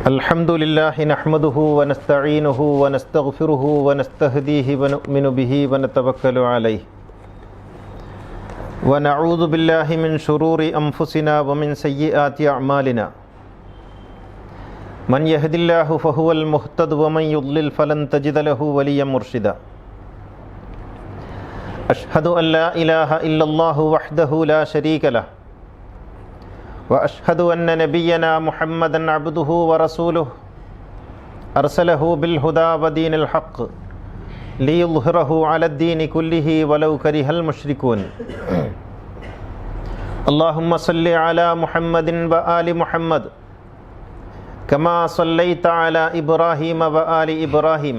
അൽഹംദുലില്ലാഹി നഹ്മദുഹു വനസ്തഈനുഹു വനസ്തഗ്ഫിറുഹു വനസ്തഹ്ദീഹി വനുഅ്മിനു ബിഹി വനതവക്കലു അലൈഹി വനഊദു ബില്ലാഹി മിൻ ശുറൂരി അൻഫുസിനാ വമിൻ സയ്യിആതി അഅ്മാലിനാ മൻ യഹ്ദില്ലാഹു ഫഹുവൽ മുഹ്തദ് വമൻ യുദ്ലിൽ ഫലൻ തജിദ ലഹു വലിയ്യൻ മുർഷിദാ അഷ്ഹദു അൻ ലാ ഇലാഹ ഇല്ലല്ലാഹു വഹ്ദഹു ലാ ശരീക ലഹു وأشهد أن نبينا محمدًا عبده ورسوله أرسله بالهدى ودين الحق ليظهره على الدين كله ولو كره المشركون اللهم صل على محمد وآل محمد كما صليت على إبراهيم وآل إبراهيم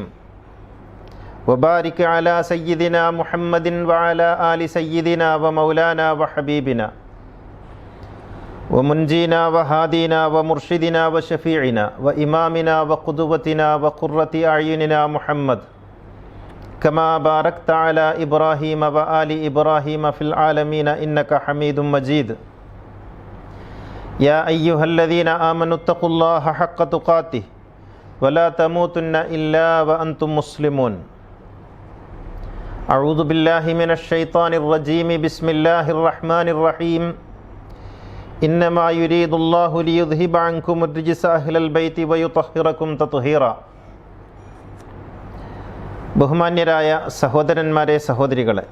وبارك على سيدنا محمد وعلى آل سيدنا ومولانا وحبيبنا ومنجينا وهادينا ومرشدنا وشفيعنا وإمامنا وقدوتنا وقرة أعيننا محمد كما باركت على إبراهيم وآل إبراهيم في العالمين إنك حميد مجيد يا أيها الذين آمنوا اتقوا الله حق تقاته ولا تموتن إلا وأنتم مسلمون أعوذ بالله من الشيطان الرجيم بسم الله الرحمن الرحيم إنما يريد الله ليذهب عنكم الرجس أهل البيت ويطهركم تطهيرا. ബഹുമാന്യരായ സഹോദരന്മാരെ, സഹോദരികളെ,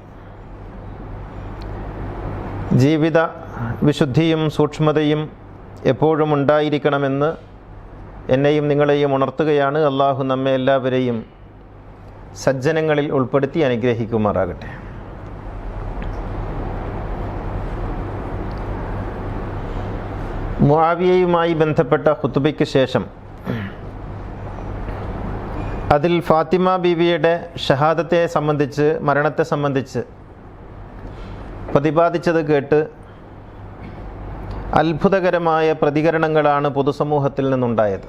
ജീവിത വിശുദ്ധിയും സൂക്ഷ്മതയും എപ്പോഴും ഉണ്ടായിരിക്കണമെന്ന് എന്നെയും നിങ്ങളെയും ഉണർത്തുകയാണ്. അള്ളാഹു നമ്മെ എല്ലാവരെയും സജ്ജനങ്ങളിൽ ഉൾപ്പെടുത്തി അനുഗ്രഹിക്കുമാറാകട്ടെ. മുആവിയയുമായി ബന്ധപ്പെട്ട ഖുതുബയ്ക്ക് ശേഷം അതിൽ ഫാത്തിമ ബീവിയുടെ ഷഹാദത്തെ സംബന്ധിച്ച്, മരണത്തെ സംബന്ധിച്ച് പ്രതിപാദിച്ചത് കേട്ട് അത്ഭുതകരമായ പ്രതികരണങ്ങളാണ് പൊതുസമൂഹത്തിൽ നിന്നുണ്ടായത്.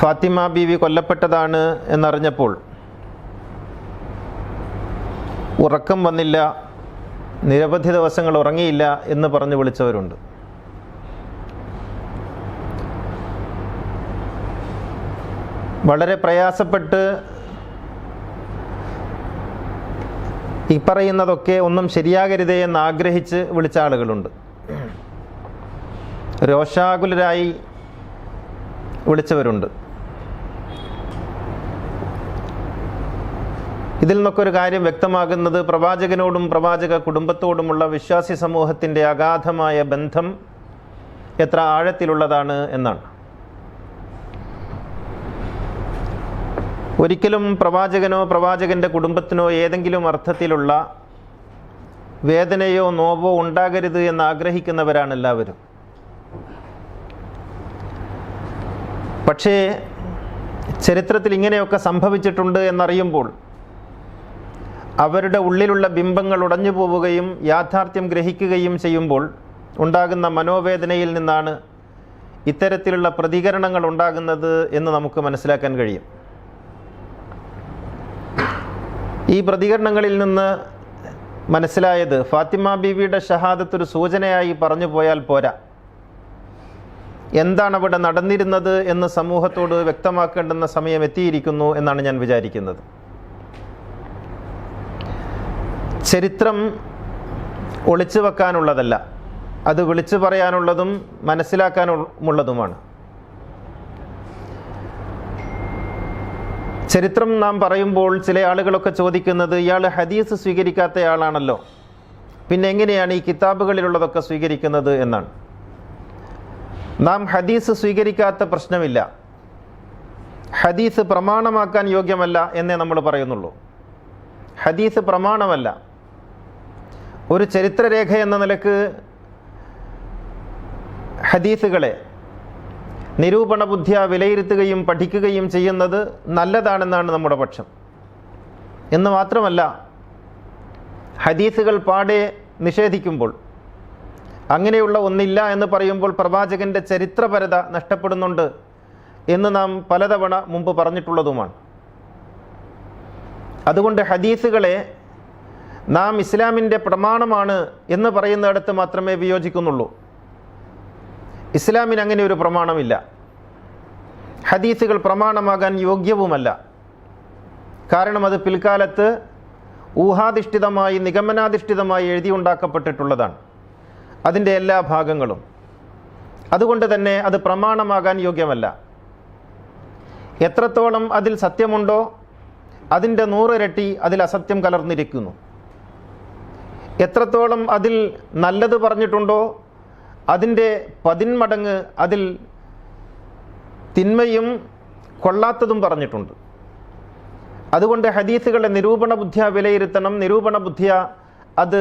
ഫാത്തിമ ബീവി കൊല്ലപ്പെട്ടതാണ് എന്നറിഞ്ഞപ്പോൾ ഉറക്കം വന്നില്ല, നിരവധി ദിവസങ്ങൾ ഉറങ്ങിയില്ല എന്ന് പറഞ്ഞു വിളിച്ചവരുണ്ട്. വളരെ പ്രയാസപ്പെട്ട് ഈ പറയുന്നതൊക്കെ ഒന്നും ശരിയാകരുതേ എന്ന് ആഗ്രഹിച്ച് വിളിച്ച ആളുകളുണ്ട്. രോഷാകുലരായി വിളിച്ചവരുണ്ട്. ഇതിൽ നിന്നൊക്കെ ഒരു കാര്യം വ്യക്തമാകുന്നത് പ്രവാചകനോടും പ്രവാചക കുടുംബത്തോടുമുള്ള വിശ്വാസി സമൂഹത്തിൻ്റെ അഗാധമായ ബന്ധം എത്ര ആഴത്തിലുള്ളതാണ് എന്നാണ്. ഒരിക്കലും പ്രവാചകനോ പ്രവാചകൻ്റെ കുടുംബത്തിനോ ഏതെങ്കിലും അർത്ഥത്തിലുള്ള വേദനയോ നോവോ ഉണ്ടാകരുത് എന്ന് ആഗ്രഹിക്കുന്നവരാണ് എല്ലാവരും. പക്ഷേ ചരിത്രത്തിൽ ഇങ്ങനെയൊക്കെ സംഭവിച്ചിട്ടുണ്ട് എന്നറിയുമ്പോൾ അവരുടെ ഉള്ളിലുള്ള ബിംബങ്ങൾ ഉടഞ്ഞു പോവുകയും യാഥാർത്ഥ്യം ഗ്രഹിക്കുകയും ചെയ്യുമ്പോൾ ഉണ്ടാകുന്ന മനോവേദനയിൽ നിന്നാണ് ഇത്തരത്തിലുള്ള പ്രതികരണങ്ങൾ ഉണ്ടാകുന്നത് എന്ന് നമുക്ക് മനസ്സിലാക്കാൻ കഴിയും. ഈ പ്രതികരണങ്ങളിൽ നിന്ന് മനസ്സിലായത് ഫാത്തിമ ബീവിയുടെ ഷഹാദത്ത് ഒരു സൂചനയായി പറഞ്ഞു പോയാൽ പോരാ, എന്താണ് അവിടെ നടന്നിരുന്നത് എന്ന് സമൂഹത്തോട് വ്യക്തമാക്കേണ്ടുന്ന സമയം എത്തിയിരിക്കുന്നു എന്നാണ് ഞാൻ വിചാരിക്കുന്നത്. ചരിത്രം ഒളിച്ചു വെക്കാനുള്ളതല്ല, അത് വിളിച്ചു പറയാനുള്ളതും മനസ്സിലാക്കാനുള്ളതുമാണ്. ചരിത്രം നാം പറയുമ്പോൾ ചില ആളുകളൊക്കെ ചോദിക്കുന്നത്, ഇയാൾ ഹദീസ് സ്വീകരിക്കാത്തയാളാണല്ലോ, പിന്നെ എങ്ങനെയാണ് ഈ കിതാബുകളിലുള്ളതൊക്കെ സ്വീകരിക്കുന്നത് എന്നാണ്. നാം ഹദീസ് സ്വീകരിക്കാത്ത പ്രശ്നമില്ല, ഹദീസ് പ്രമാണമാക്കാൻ യോഗ്യമല്ല എന്നേ നമ്മൾ പറയുന്നുള്ളൂ. ഹദീസ് പ്രമാണമല്ല. ഒരു ചരിത്രരേഖ എന്ന നിലക്ക് ഹദീസുകളെ നിരൂപണ ബുദ്ധിയ വിലയിരുത്തുകയും പഠിക്കുകയും ചെയ്യുന്നത് നല്ലതാണെന്നാണ് നമ്മുടെ പക്ഷം. എന്ന് മാത്രമല്ല, ഹദീസുകൾ പാടെ നിഷേധിക്കുമ്പോൾ, അങ്ങനെയുള്ള ഒന്നില്ല എന്ന് പറയുമ്പോൾ പ്രവാചകൻ്റെ ചരിത്രപരത നഷ്ടപ്പെടുന്നുണ്ട് എന്ന് നാം പലതവണ മുമ്പ് പറഞ്ഞിട്ടുള്ളതുമാണ്. അതുകൊണ്ട് ഹദീസുകളെ നാം ഇസ്ലാമിൻ്റെ പ്രമാണമാണ് എന്ന് പറയുന്നിടത്ത് മാത്രമേ വിയോജിക്കുന്നുള്ളൂ. ഇസ്ലാമിന് അങ്ങനെ ഒരു പ്രമാണമില്ല. ഹദീസുകൾ പ്രമാണമാകാൻ യോഗ്യവുമല്ല. കാരണം അത് പിൽക്കാലത്ത് ഊഹാധിഷ്ഠിതമായി നിഗമനാധിഷ്ഠിതമായി എഴുതിയുണ്ടാക്കപ്പെട്ടിട്ടുള്ളതാണ്, അതിൻ്റെ എല്ലാ ഭാഗങ്ങളും. അതുകൊണ്ട് തന്നെ അത് പ്രമാണമാകാൻ യോഗ്യമല്ല. എത്രത്തോളം അതിൽ സത്യമുണ്ടോ അതിൻ്റെ 100 ഇരട്ടി അതിൽ അസത്യം കലർന്നിരിക്കുന്നു. എത്രത്തോളം അതിൽ നല്ലത് പറഞ്ഞിട്ടുണ്ടോ അതിൻ്റെ 10 മടങ്ങ് അതിൽ തിന്മയും കൊള്ളാത്തതും പറഞ്ഞിട്ടുണ്ട്. അതുകൊണ്ട് ഹദീസുകളെ നിരൂപണ ബുദ്ധിയ വിലയിരുത്തണം, നിരൂപണ ബുദ്ധിയ അത്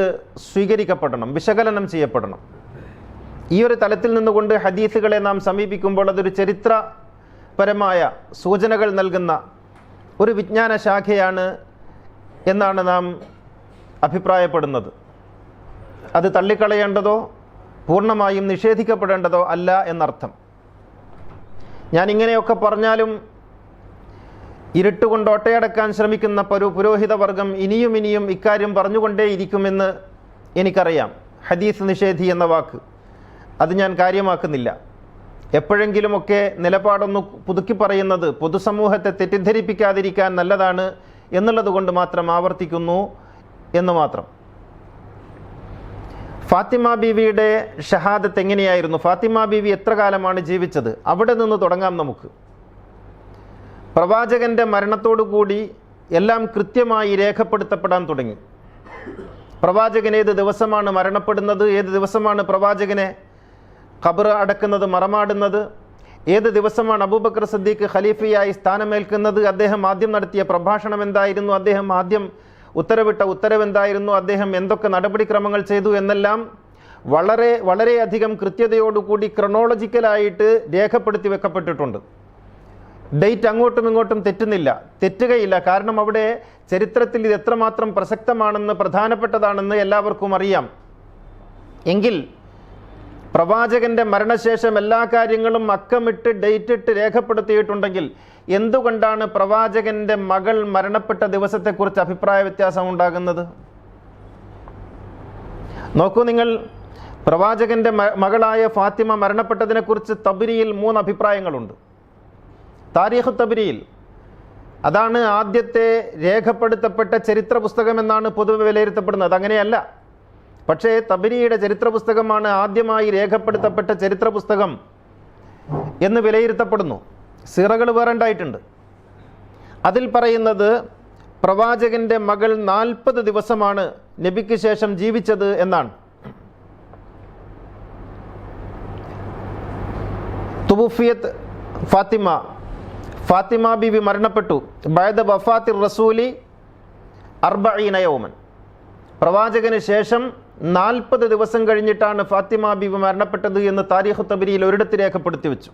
സ്വീകരിക്കപ്പെടണം, വിശകലനം ചെയ്യപ്പെടണം. ഈ ഒരു തലത്തിൽ നിന്നുകൊണ്ട് ഹദീസുകളെ നാം സമീപിക്കുമ്പോൾ അതൊരു ചരിത്രപരമായ സൂചനകൾ നൽകുന്ന ഒരു വിജ്ഞാന ശാഖയാണ് എന്നാണ് നാം അഭിപ്രായപ്പെടുന്നത്. അത് തള്ളിക്കളയേണ്ടതോ പൂർണ്ണമായും നിഷേധിക്കപ്പെടേണ്ടതോ അല്ല എന്നർത്ഥം. ഞാനിങ്ങനെയൊക്കെ പറഞ്ഞാലും ഇരുട്ടുകൊണ്ട് ഒട്ടയടക്കാൻ ശ്രമിക്കുന്ന പുരോഹിത വർഗം ഇനിയും ഇനിയും ഇക്കാര്യം പറഞ്ഞുകൊണ്ടേയിരിക്കുമെന്ന് എനിക്കറിയാം. ഹദീസ് നിഷേധി എന്ന വാക്ക് അത് ഞാൻ കാര്യമാക്കുന്നില്ല. എപ്പോഴെങ്കിലുമൊക്കെ നിലപാടൊന്ന് പുതുക്കി പറയുന്നത് പൊതുസമൂഹത്തെ തെറ്റിദ്ധരിപ്പിക്കാതിരിക്കാൻ നല്ലതാണ് എന്നുള്ളത് കൊണ്ട് മാത്രം ആവർത്തിക്കുന്നു എന്ന് മാത്രം. ഫാത്തിമ ബീവിയുടെ ഷഹാദത്ത് എങ്ങനെയായിരുന്നു? ഫാത്തിമ ബീവി എത്ര കാലമാണ് ജീവിച്ചത്? അവിടെ നിന്ന് തുടങ്ങാം നമുക്ക്. പ്രവാചകൻ്റെ മരണത്തോടുകൂടി എല്ലാം കൃത്യമായി രേഖപ്പെടുത്തപ്പെടാൻ തുടങ്ങി. പ്രവാചകൻ ഏത് ദിവസമാണ് മരണപ്പെടുന്നത്, ഏത് ദിവസമാണ് പ്രവാചകനെ ഖബർ അടക്കുന്നത്, മറമാടുന്നത്, ഏത് ദിവസമാണ് അബൂബക്കർ സിദ്ദീഖ് ഖലീഫയായി സ്ഥാനമേൽക്കുന്നത്, അദ്ദേഹം ആദ്യം നടത്തിയ പ്രഭാഷണം എന്തായിരുന്നു, അദ്ദേഹം ആദ്യം ഉത്തരവിട്ട ഉത്തരവെന്തായിരുന്നു, അദ്ദേഹം എന്തൊക്കെ നടപടിക്രമങ്ങൾ ചെയ്തു എന്നെല്ലാം വളരെയധികം കൃത്യതയോടുകൂടി ക്രൊണോളജിക്കലായിട്ട് രേഖപ്പെടുത്തി വെക്കപ്പെട്ടിട്ടുണ്ട്. ഡേറ്റ് അങ്ങോട്ടും ഇങ്ങോട്ടും തെറ്റുകയില്ല. കാരണം അവിടെ ചരിത്രത്തിൽ ഇത് എത്രമാത്രം പ്രസക്തമാണെന്ന്, പ്രധാനപ്പെട്ടതാണെന്ന് എല്ലാവർക്കും അറിയാം. എങ്കിൽ പ്രവാചകൻ്റെ മരണശേഷം എല്ലാ കാര്യങ്ങളും അക്കമിട്ട് ഡേറ്റിട്ട് രേഖപ്പെടുത്തിയിട്ടുണ്ടെങ്കിൽ എന്തുകൊണ്ടാണ് പ്രവാചകൻ്റെ മകൾ മരണപ്പെട്ട ദിവസത്തെക്കുറിച്ച് അഭിപ്രായ വ്യത്യാസം ഉണ്ടാകുന്നത്? നോക്കൂ നിങ്ങൾ, പ്രവാചകൻ്റെ മകളായ ഫാത്തിമ മരണപ്പെട്ടതിനെക്കുറിച്ച് തബ്രിയിൽ 3 അഭിപ്രായങ്ങളുണ്ട്. താരീഖ് തബ്രിയിൽ അതാണ് ആദ്യത്തെ രേഖപ്പെടുത്തപ്പെട്ട ചരിത്ര പുസ്തകമെന്നാണ് പൊതുവെ വിലയിരുത്തപ്പെടുന്നത്. അങ്ങനെയല്ല. പക്ഷേ തബ്രിയുടെ ചരിത്ര പുസ്തകമാണ് ആദ്യമായി രേഖപ്പെടുത്തപ്പെട്ട ചരിത്ര പുസ്തകം എന്ന് വിലയിരുത്തപ്പെടുന്നു. സിറകൾ വേറെ ഉണ്ടായിട്ടുണ്ട്. അതിൽ പറയുന്നത് പ്രവാചകൻ്റെ മകൾ 40 ദിവസമാണ് നബിക്ക് ശേഷം ജീവിച്ചത് എന്നാണ്. തുവഫിയത് ഫാത്തിമ ബീവി മരണപ്പെട്ടു ബഅദ വഫാത്തിർ റസൂലി 40 യൗമൻ. പ്രവാചകന് ശേഷം 40 ദിവസം കഴിഞ്ഞിട്ടാണ് ഫാത്തിമ ബീവി മരണപ്പെട്ടത് എന്ന് താരീഖ് തബ്രിയിൽ ഒരിടത്ത് രേഖപ്പെടുത്തി വെച്ചു.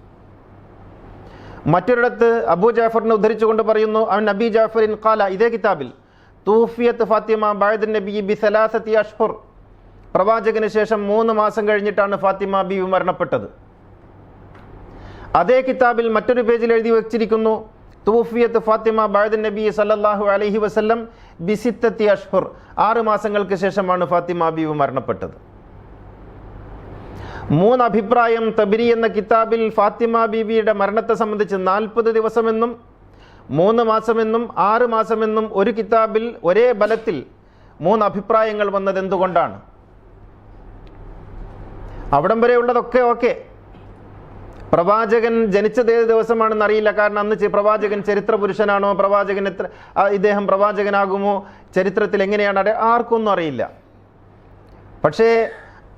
മറ്റൊരിടത്ത് അബൂ ജാഫറിനെ ഉദ്ധരിച്ചുകൊണ്ട് പറയുന്നു, അവൻ നബി ജാഫറിൻ ഖാല, ഇതേ കിതാബിൽ, തൂഫിയത്ത് ഫാത്തിമ ബഅദ നബി ബി3 അഷ്ഹുർ. പ്രവാചകന് ശേഷം 3 മാസം കഴിഞ്ഞിട്ടാണ് ഫാത്തിമ ബീവി മരണപ്പെട്ടത്. അതേ കിതാബിൽ മറ്റൊരു പേജിൽ എഴുതി വച്ചിരിക്കുന്നു, തൂഫിയത്ത് ഫാത്തിമ ബഅദ നബി സല്ലല്ലാഹു അലൈഹി വസല്ലം ബി6 അഷ്ഹുർ. 6 മാസങ്ങൾക്ക് ശേഷമാണ് ഫാത്തിമ ബീവി മരണപ്പെട്ടത്. 3 അഭിപ്രായം തബ്രി എന്ന കിതാബിൽ ഫാത്തിമ ബീവിയുടെ മരണത്തെ സംബന്ധിച്ച് 40 ദിവസമെന്നും 3 മാസമെന്നും 6 മാസമെന്നും ഒരു കിതാബിൽ ഒരേ ബലത്തിൽ 3 അഭിപ്രായങ്ങൾ വന്നത് എന്തുകൊണ്ടാണ്? അവിടം വരെയുള്ളതൊക്കെ ഓക്കെ. പ്രവാചകൻ ജനിച്ചത് ഏത് ദിവസമാണെന്ന് അറിയില്ല. കാരണം അന്ന് പ്രവാചകൻ ചരിത്ര പുരുഷനാണോ, പ്രവാചകൻ ഇദ്ദേഹം പ്രവാചകനാകുമോ, ചരിത്രത്തിൽ എങ്ങനെയാണ്, ആർക്കൊന്നും അറിയില്ല. പക്ഷേ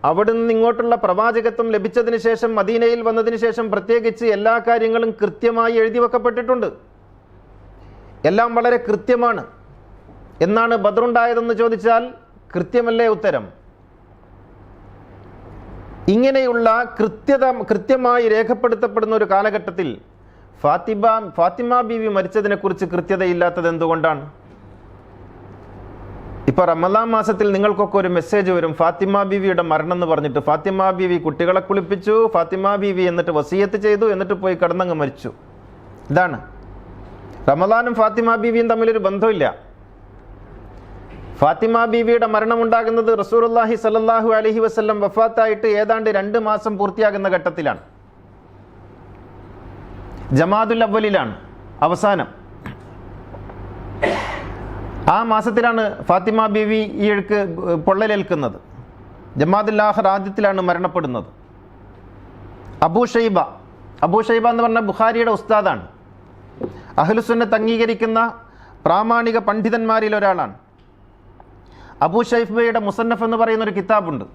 അവിടെ നിന്ന് ഇങ്ങോട്ടുള്ള പ്രവാചകത്വം ലഭിച്ചതിന് ശേഷം, മദീനയിൽ വന്നതിന് ശേഷം പ്രത്യേകിച്ച് എല്ലാ കാര്യങ്ങളും കൃത്യമായി എഴുതി വെക്കപ്പെട്ടിട്ടുണ്ട്. എല്ലാം വളരെ കൃത്യമാണ്. എന്നാണ് ബദറുണ്ടായതെന്ന് ചോദിച്ചാൽ കൃത്യമല്ലേ ഉത്തരം. ഇങ്ങനെയുള്ള കൃത്യമായി രേഖപ്പെടുത്തപ്പെടുന്ന ഒരു കാലഘട്ടത്തിൽ ഫാത്തിമ ബീവി മരിച്ചതിനെക്കുറിച്ച് കൃത്യതയില്ലാത്തത് എന്തുകൊണ്ടാണ്? ഇപ്പോൾ റമദാൻ മാസത്തിൽ നിങ്ങൾക്കൊക്കെ ഒരു മെസ്സേജ് വരും, ഫാത്തിമ ബീവിയുടെ മരണം എന്ന് പറഞ്ഞിട്ട്. ഫാത്തിമ ബീവി കുട്ടികളെ കുളിപ്പിച്ചു, ഫാത്തിമ ബീവി എന്നിട്ട് വസിയത്ത് ചെയ്തു, എന്നിട്ട് പോയി കിടന്നങ്ങ് മരിച്ചു. ഇതാണ്. റമദാനും ഫാത്തിമ ബീവിയും തമ്മിലൊരു ബന്ധമില്ല. ഫാത്തിമ ബീവിയുടെ മരണമുണ്ടാകുന്നത് റസൂലുള്ളാഹി സ്വല്ലല്ലാഹു അലൈഹി വസല്ലം വഫാത്തായിട്ട് ഏതാണ്ട് 2 മാസം പൂർത്തിയാകുന്ന ഘട്ടത്തിലാണ്. ജമാദുൽ അവ്വലിലാണ് അവസാനം. ആ മാസത്തിലാണ് ഫാത്തിമ ബീവി ഈക്ക് പൊള്ളലേൽക്കുന്നത്. ജമാദുൽ ആഖിർ ആദ്യത്തിലാണ് മരണപ്പെടുന്നത്. അബൂ ഷൈബ എന്ന് പറഞ്ഞ ബുഖാരിയുടെ ഉസ്താദാണ്. അഹ്ലുസുന്നത്ത് അംഗീകരിക്കുന്ന പ്രാമാണിക പണ്ഡിതന്മാരിൽ ഒരാളാണ്. അബൂ ഷൈബയുടെ മുസന്നഫ് എന്ന് പറയുന്ന ഒരു കിതാബുണ്ട്.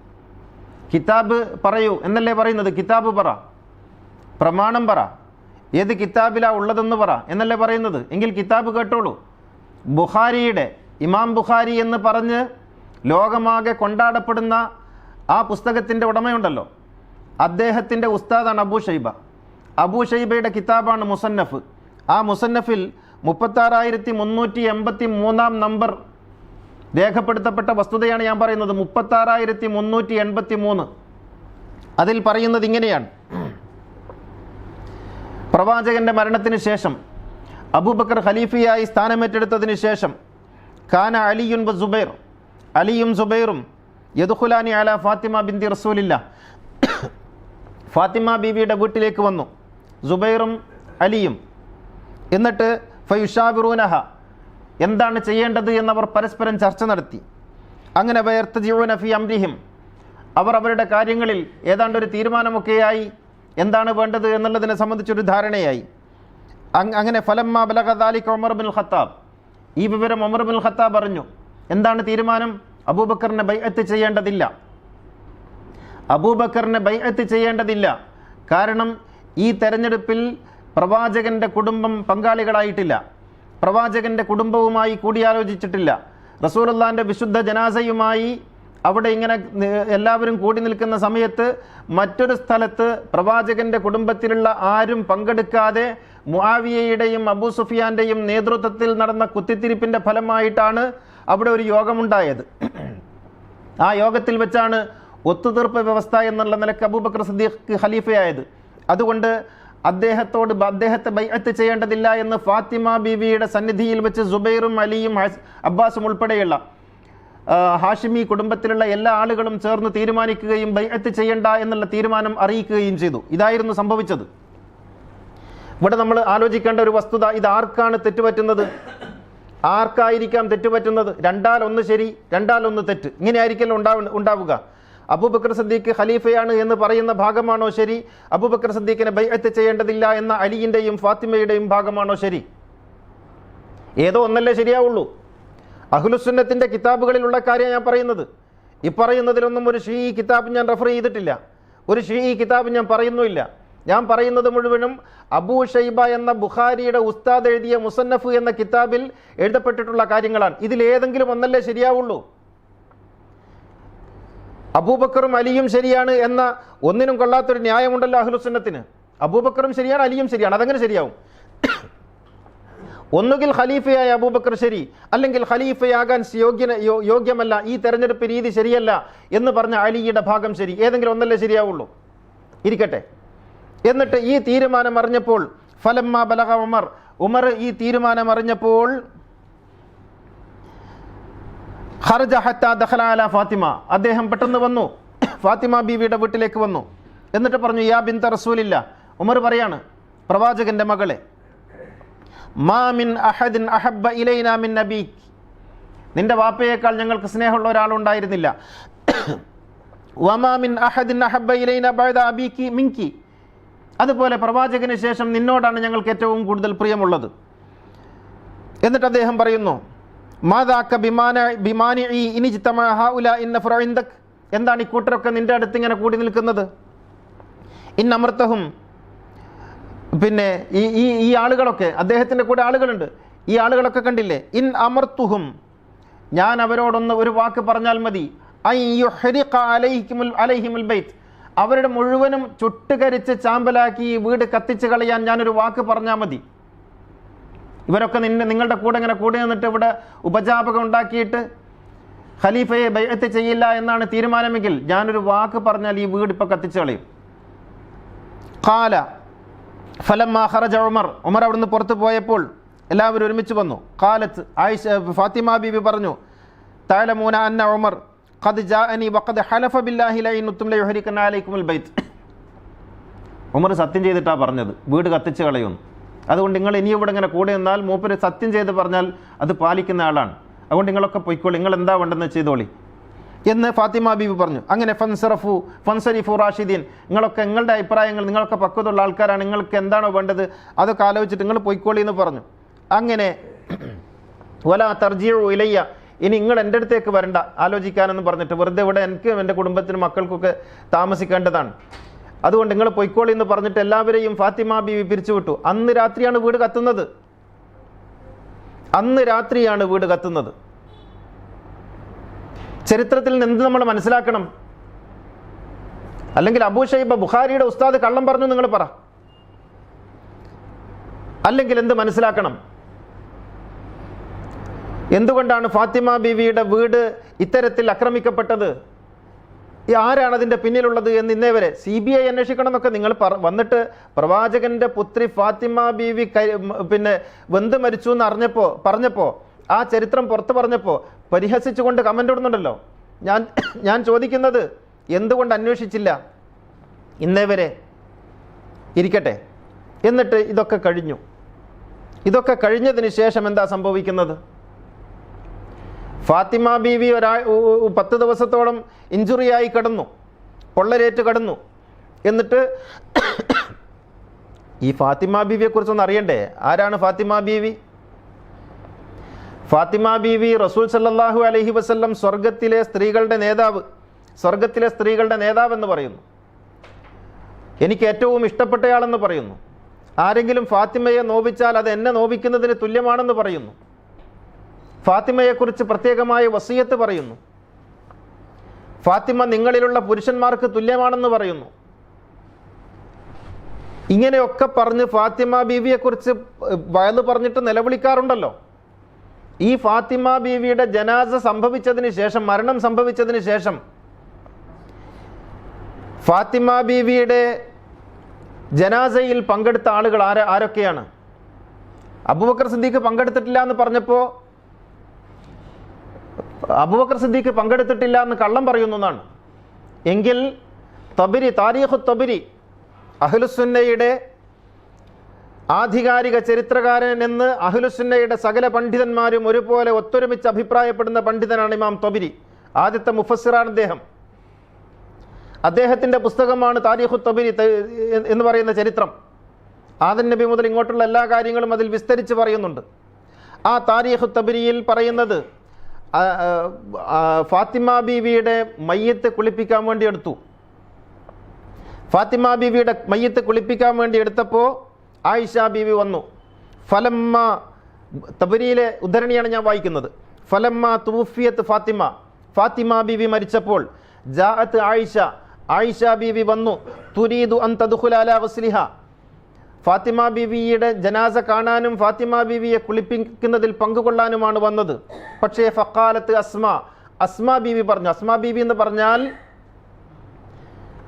കിതാബ് പറയൂ എന്നല്ലേ പറയുന്നത്, കിതാബ് പറ, പ്രമാണം പറ, ഏത് കിതാബിലാ ഉള്ളതെന്ന് പറ എന്നല്ലേ പറയുന്നത്. എങ്കിൽ കിതാബ് കേട്ടോളൂ. ബുഖാരിയുടെ ഇമാം ബുഖാരി എന്ന് പറഞ്ഞ് ലോകമാകെ കൊണ്ടാടപ്പെടുന്ന ആ പുസ്തകത്തിൻ്റെ ഉടമയുണ്ടല്ലോ, അദ്ദേഹത്തിൻ്റെ ഉസ്താദാണ് അബൂ ഷൈബ. അബൂ ഷൈബയുടെ കിതാബാണ് മുസന്നഫ്. ആ മുസന്നഫിൽ 36,383 നമ്പർ രേഖപ്പെടുത്തപ്പെട്ട വസ്തുതയാണ് ഞാൻ പറയുന്നത്. 36,383. അതിൽ പറയുന്നത് ഇങ്ങനെയാണ്: പ്രവാചകന്റെ മരണത്തിന് ശേഷം അബൂബക്കർ ഖലീഫയായി സ്ഥാനമേറ്റെടുത്തതിന് ശേഷം കാന അലിയുൻ വ സുബൈർ, അലിയും സുബൈറും യദ്ഖുലാനി അലാ ഫാത്തിമ ബിന്തി റസൂലില്ല, ഫാത്തിമ ബീവിയുടെ വീട്ടിലേക്ക് വന്നു സുബൈറും അലിയും. എന്നിട്ട് ഫയുഷാബിറൂനഹ, എന്താണ് ചെയ്യേണ്ടത് എന്നവർ പരസ്പരം ചർച്ച നടത്തി. അങ്ങനെ വയർത്തജിഊന ഫി അംരിഹിം, അവർ അവരുടെ കാര്യങ്ങളിൽ ഏതാണ്ട് ഒരു തീരുമാനമൊക്കെയായി, എന്താണ് വേണ്ടത് എന്നുള്ളതിനെ സംബന്ധിച്ചൊരു ധാരണയായി. അങ്ങനെ ഫലമ്മ ബലഗ ദാലിക ഉമർ ബിൻ ഖത്താബ്, ഈ വിവരം ഉമർ ബിൻ ഖത്താബ് അറിഞ്ഞു. എന്താണ് തീരുമാനം? അബൂബക്കറിനെ ബൈഅത്ത് ചെയ്യേണ്ടതില്ല, അബൂബക്കറിനെ ബൈഅത്ത് ചെയ്യേണ്ടതില്ല. കാരണം ഈ തെരഞ്ഞെടുപ്പിൽ പ്രവാചകന്റെ കുടുംബം പങ്കാളികളായിട്ടില്ല, പ്രവാചകന്റെ കുടുംബവുമായി കൂടിയാലോചിച്ചിട്ടില്ല. റസൂലുള്ളാഹിന്റെ വിശുദ്ധ ജനാസയുമായി അവിടെ ഇങ്ങനെ എല്ലാവരും കൂടി നിൽക്കുന്ന സമയത്ത് മറ്റൊരു സ്ഥലത്ത് പ്രവാചകന്റെ കുടുംബത്തിലുള്ള ആരും പങ്കെടുക്കാതെ മുആവിയയുടെയും അബൂ സുഫിയാന്റെയും നേതൃത്വത്തിൽ നടന്ന കുത്തിത്തിരിപ്പിന്റെ ഫലമായിട്ടാണ് അവിടെ ഒരു യോഗമുണ്ടായത്. ആ യോഗത്തിൽ വെച്ചാണ് ഒത്തുതീർപ്പ് വ്യവസ്ഥ എന്നുള്ള നിലക്ക് അബൂബക്കർ സിദ്ദീഖ് ഖലീഫയായത്. അതുകൊണ്ട് അദ്ദേഹത്തെ ബൈഅത്ത് ചെയ്യേണ്ടതില്ല എന്ന് ഫാത്തിമ ബീവിയുടെ സന്നിധിയിൽ വെച്ച് സുബൈറും അലിയും അബ്ബാസും ഉൾപ്പെടെയുള്ള ഹാഷിമി കുടുംബത്തിലുള്ള എല്ലാ ആളുകളും ചേർന്ന് തീരുമാനിക്കുകയും ബൈഅത്ത് ചെയ്യേണ്ട എന്നുള്ള തീരുമാനം അറിയിക്കുകയും ചെയ്തു. ഇതായിരുന്നു സംഭവിച്ചത്. ഇവിടെ നമ്മൾ ആലോചിക്കേണ്ട ഒരു വസ്തുത, ഇത് ആർക്കാണ് തെറ്റുപറ്റുന്നത്? ആർക്കായിരിക്കാം തെറ്റുപറ്റുന്നത്? 2-1 ശരി, 2-1 തെറ്റ്, ഇങ്ങനെയായിരിക്കല്ലോ ഉണ്ടാവുക. അബൂബക്കർ സിദ്ദീഖ് ഖലീഫയാണ് എന്ന് പറയുന്ന ഭാഗമാണോ ശരി? അബൂബക്കർ സിദ്ദീഖിനെ ബൈഅത്ത് ചെയ്യേണ്ടതില്ല എന്ന അലിയുടെയും ഫാത്തിമയുടെയും ഭാഗമാണോ ശരി? ഏതോ ഒന്നല്ലേ ശരിയാവുള്ളൂ. അഹ്ലുസുന്നത്തിന്റെ കിതാബുകളിലുള്ള കാര്യം ഞാൻ പറയുന്നത്. ഈ പറയുന്നതിലൊന്നും ഒരു ഷീഈ കിതാബ് ഞാൻ റെഫർ ചെയ്തിട്ടില്ല, ഒരു ഷീഈ കിതാബ് ഞാൻ പറയുന്നുമില്ല. ഞാൻ പറയുന്നത് മുഴുവനും അബൂ ഷൈബ എന്ന ബുഖാരിയുടെ ഉസ്താദ് എഴുതിയ മുസന്നഫ് എന്ന കിതാബിൽ എഴുതപ്പെട്ടിട്ടുള്ള കാര്യങ്ങളാണ്. ഇതിലേതെങ്കിലും ഒന്നല്ലേ ശരിയാവുള്ളൂ. അബൂബക്കറും അലിയും ശരിയാണ് എന്ന ഒന്നിനും കൊള്ളാത്തൊരു ന്യായമുണ്ടല്ലോ അഹ്ലുസുന്നത്തിന്. അബൂബക്കറും ശരിയാണ്, അലിയും ശരിയാണ്, അതെങ്ങനെ ശരിയാവും? ഒന്നുകിൽ ഖലീഫയായ അബൂബക്കർ ശരി, അല്ലെങ്കിൽ ഖലീഫയാകാൻ യോഗ്യമല്ല, ഈ തെരഞ്ഞെടുപ്പ് രീതി ശരിയല്ല എന്ന് പറഞ്ഞ അലിയുടെ ഭാഗം ശരി, ഏതെങ്കിലും ഒന്നല്ലേ ശരിയാവുള്ളൂ. ഇരിക്കട്ടെ. എന്നിട്ട് ഈ തീരുമാനം അറിഞ്ഞപ്പോൾ ഫലമ്മ ബലഗ ഉമർ ഈ തീരുമാനം അറിഞ്ഞപ്പോൾ ഖറജ ഹത്താ ദഖല അലാ ഫാത്തിമ, അദ്ദേഹം പെട്ടെന്ന് വന്നു, ഫാത്തിമ ബീവിയുടെ വീട്ടിലേക്ക് വന്നു. എന്നിട്ട് പറഞ്ഞു, യാ ബിന്ത റസൂലില്ല, ഉമർ പറയാണ്, പ്രവാചകന്റെ മകളെ, മാ മിൻ അഹദിൻ അഹബ്ബ ഇലൈനാ മിൻ നബീക്, നിന്റെ വാപ്പയേക്കാൾ ഞങ്ങൾക്ക് സ്നേഹമുള്ള ഒരാളുണ്ടായിരുന്നില്ല. വമാ മിൻ അഹദിൻ അഹബ്ബ ഇലൈനാ ബഅദ അബീകി മിൻകി, അതുപോലെ പ്രവാചകന് ശേഷം നിന്നോടാണ് ഞങ്ങൾക്ക് ഏറ്റവും കൂടുതൽ പ്രിയമുള്ളത്. എന്നിട്ട് അദ്ദേഹം പറയുന്നു, മാദാക ബിമാനിഇ ഇൻ ഇജ്തമഅ ഹൗലാ ഇൻ നഫറ ഇൻദക്, എന്താണ് ഈ കൂട്ടരൊക്കെ നിന്റെ അടുത്ത് ഇങ്ങനെ കൂടി നിൽക്കുന്നത്? ഇൻ അമർത്തഹും, പിന്നെ ഈ ആളുകളൊക്കെ, അദ്ദേഹത്തിൻ്റെ കൂടെ ആളുകളുണ്ട്, ഈ ആളുകളൊക്കെ കണ്ടില്ലേ? ഇൻ അമർത്തുഹും, ഞാൻ അവരോടൊന്ന് ഒരു വാക്ക് പറഞ്ഞാൽ മതി, ഐ യുഹ്രിഖ അലൈഹിമുൽ ബൈത്ത്, അവരുടെ മുഴുവനും ചുട്ടുകരിച്ച് ചാമ്പലാക്കി ഈ വീട് കത്തിച്ച് കളയാൻ ഞാനൊരു വാക്ക് പറഞ്ഞാൽ മതി. ഇവരൊക്കെ നിങ്ങളുടെ കൂടെ ഇങ്ങനെ കൂടി നിന്നിട്ട് ഇവിടെ ഉപജാപകം ഉണ്ടാക്കിയിട്ട് ഖലീഫയെ ബൈഅത്ത് ചെയ്യില്ല എന്നാണ് തീരുമാനമെങ്കിൽ ഞാനൊരു വാക്ക് പറഞ്ഞാൽ ഈ വീട് ഇപ്പം കത്തിച്ച് കളയും. ഖാല ഫലമ്മ ഖറജ ഉമർ അവിടുന്ന് പുറത്തു പോയപ്പോൾ എല്ലാവരും ഒരുമിച്ച് വന്നു. ഖാലത്ത്, ഫാത്തിമ ബീബി പറഞ്ഞു, തഅലമൂന അന്ന ഉമർ ഖദ് ജാഅനി വഖദ് ഹലഫ ബില്ലാഹി ലഇൻ ഉത്തും ലയുഹരികന അലൈക്കുമുൽ ബൈത്ത്. ഉമർ സത്യം ചെയ്തിട്ടാണ് പറഞ്ഞത് വീട് കത്തിച്ച് കളയുമെന്ന്. അതുകൊണ്ട് നിങ്ങൾ ഇനി ഇവിടെ ഇങ്ങനെ കൂടെ നിന്നാൽ മൂപ്പര് സത്യം ചെയ്ത് പറഞ്ഞാൽ അത് പാലിക്കുന്ന ആളാണ്. അതുകൊണ്ട് നിങ്ങളൊക്കെ പൊയ്ക്കോളി, നിങ്ങൾ എന്താ വേണ്ടെന്ന് ചെയ്തോളി എന്ന് ഫാത്തിമ ബീവി പറഞ്ഞു. അങ്ങനെ ഫൻസരിഫു റാഷിദീൻ, നിങ്ങളൊക്കെ നിങ്ങളുടെ അഭിപ്രായങ്ങൾ, നിങ്ങളൊക്കെ പക്വതയുള്ള ആൾക്കാരാണ്, നിങ്ങൾക്ക് എന്താണോ വേണ്ടത് അതൊക്കെ ആലോചിച്ചിട്ട് നിങ്ങൾ പൊയ്ക്കോളി എന്ന് പറഞ്ഞു. അങ്ങനെ വലാ തർജിഉ ഇലയ്യ, ഇനി നിങ്ങൾ എൻ്റെ അടുത്തേക്ക് വരണ്ട ആലോചിക്കാനെന്ന് പറഞ്ഞിട്ട്, വെറുതെ ഇവിടെ എനിക്കും എൻ്റെ കുടുംബത്തിനും മക്കൾക്കൊക്കെ താമസിക്കേണ്ടതാണ്, അതുകൊണ്ട് നിങ്ങൾ പൊയ്ക്കോളി എന്ന് പറഞ്ഞിട്ട് എല്ലാവരെയും ഫാത്തിമ ബീവി പിരിച്ചുവിട്ടു. അന്ന് രാത്രിയാണ് വീട് കത്തുന്നത്. അന്ന് രാത്രിയാണ് വീട് കത്തുന്നത്. ചരിത്രത്തിൽ നിന്ന് എന്ത് നമ്മൾ മനസ്സിലാക്കണം? അല്ലെങ്കിൽ അബൂ ഷൈബ ബുഖാരിയുടെ ഉസ്താദ് കള്ളം പറഞ്ഞു നിങ്ങൾ പറ, അല്ലെങ്കിൽ എന്ത് മനസ്സിലാക്കണം? എന്തുകൊണ്ടാണ് ഫാത്തിമ ബീവിയുടെ വീട് ഇത്തരത്തിൽ ആക്രമിക്കപ്പെട്ടത്? ആരാണ് അതിൻ്റെ പിന്നിലുള്ളത് എന്ന് ഇന്നേ വരെ CBI അന്വേഷിക്കണം എന്നൊക്കെ നിങ്ങൾ വന്നിട്ട് പ്രവാചകന്റെ പുത്രി ഫാത്തിമ ബീവി പിന്നെ വെന്ത് മരിച്ചു എന്ന് പറഞ്ഞപ്പോൾ ആ ചരിത്രം പുറത്ത് പറഞ്ഞപ്പോൾ പരിഹസിച്ചുകൊണ്ട് കമൻ്റ് ഇടുന്നുണ്ടല്ലോ. ഞാൻ ചോദിക്കുന്നത്, എന്തുകൊണ്ട് അന്വേഷിച്ചില്ല ഇന്നേ വരെ? ഇരിക്കട്ടെ. എന്നിട്ട് ഇതൊക്കെ കഴിഞ്ഞു. ഇതൊക്കെ കഴിഞ്ഞതിന് ശേഷം എന്താ സംഭവിക്കുന്നത്? ഫാത്തിമ ബീവി 10 ദിവസത്തോളം ഇഞ്ചുറിയായി കിടന്നു, പൊള്ളലേറ്റ് കിടന്നു. എന്നിട്ട് ഈ ഫാത്തിമ ബീവിയെ കുറിച്ചൊന്നും അറിയണ്ടേ? ആരാണ് ഫാത്തിമ ബീവി? ഫാത്തിമ ബീവി റസൂൽ സല്ലല്ലാഹു അലൈഹി വസല്ലം സ്വർഗത്തിലെ സ്ത്രീകളുടെ നേതാവ് എന്ന് പറയുന്നു. എനിക്ക് ഏറ്റവും ഇഷ്ടപ്പെട്ടയാളെന്ന് പറയുന്നു. ആരെങ്കിലും ഫാത്തിമയെ നോവിച്ചാൽ അത് എന്നെ നോവിക്കുന്നതിന് തുല്യമാണെന്ന് പറയുന്നു. ഫാത്തിമയെക്കുറിച്ച് പ്രത്യേകമായ വസിയത്ത് പറയുന്നു. ഫാത്തിമ നിങ്ങളിലുള്ള പുരുഷന്മാർക്ക് തുല്യമാണെന്ന് പറയുന്നു. ഇങ്ങനെയൊക്കെ പറഞ്ഞ് ഫാത്തിമ ബീവിയെക്കുറിച്ച് വയല് പറഞ്ഞിട്ട് നിലവിളിക്കാറുണ്ടല്ലോ. ഈ ഫാത്തിമ ബീവിയുടെ ജനാസ സംഭവിച്ചതിന് ശേഷം, മരണം സംഭവിച്ചതിന് ശേഷം, ഫാത്തിമ ബീവിയുടെ ജനാസയിൽ പങ്കെടുത്ത ആളുകൾ ആരൊക്കെയാണ്? അബൂബക്കർ സിദ്ദീഖ് പങ്കെടുത്തിട്ടില്ല എന്ന് പറഞ്ഞപ്പോൾ അബൂബക്കർ സിദ്ദീഖ് പങ്കെടുത്തിട്ടില്ല എന്ന് കള്ളം പറയുന്നതാണ്. എങ്കിൽ താരീഖു തബരി അഹ്ലുസുന്നയുടെ ആധികാരിക ചരിത്രകാരൻ എന്ന് അഹ്ലുസുന്നയുടെ സകല പണ്ഡിതന്മാരും ഒരുപോലെ ഒത്തൊരുമിച്ച് അഭിപ്രായപ്പെടുന്ന പണ്ഡിതനാണ് ഇമാം തബരി. ആദ്യത്തെ മുഫസ്സിറാണ് അദ്ദേഹം. അദ്ദേഹത്തിൻ്റെ പുസ്തകമാണ് താരീഖു തബരി എന്ന് പറയുന്ന ചരിത്രം. ആദം നബി മുതൽ ഇങ്ങോട്ടുള്ള എല്ലാ കാര്യങ്ങളും അതിൽ വിസ്തരിച്ച് പറയുന്നുണ്ട്. ആ താരീഖു തബരിയിൽ പറയുന്നത്, ഫാത്തിമ ബീവിയുടെ മയ്യത്ത് കുളിപ്പിക്കാൻ വേണ്ടി എടുത്തു. ഫാത്തിമ ബീവിയുടെ മയ്യത്ത് കുളിപ്പിക്കാൻ വേണ്ടി എടുത്തപ്പോൾ ആയിഷ ബീവി വന്നു. ഫലമ്മ, തബരിയിലെ ഉദ്ധരണിയാണ് ഞാൻ വായിക്കുന്നത്. ഫലമ്മ തൂഫിയത്ത് ഫാത്തിമ ബീവി മരിച്ചപ്പോൾ ജാഅത്ത് ആയിഷ ബീവി വന്നു. തുരീദു അൻ തദ്ഖുല അലാ ഗസ്ലിഹ, ഫാത്തിമ ബീവിയുടെ ജനാസ കാണാനും ഫാത്തിമ ബീവിയെ കുളിപ്പിക്കുന്നതിൽ പങ്കുകൊള്ളാനുമാണ് വന്നത്. പക്ഷേ ഫഖാലത്ത് അസ്മാ ബീവി പറഞ്ഞു. അസ്മാ ബീവി എന്ന് പറഞ്ഞാൽ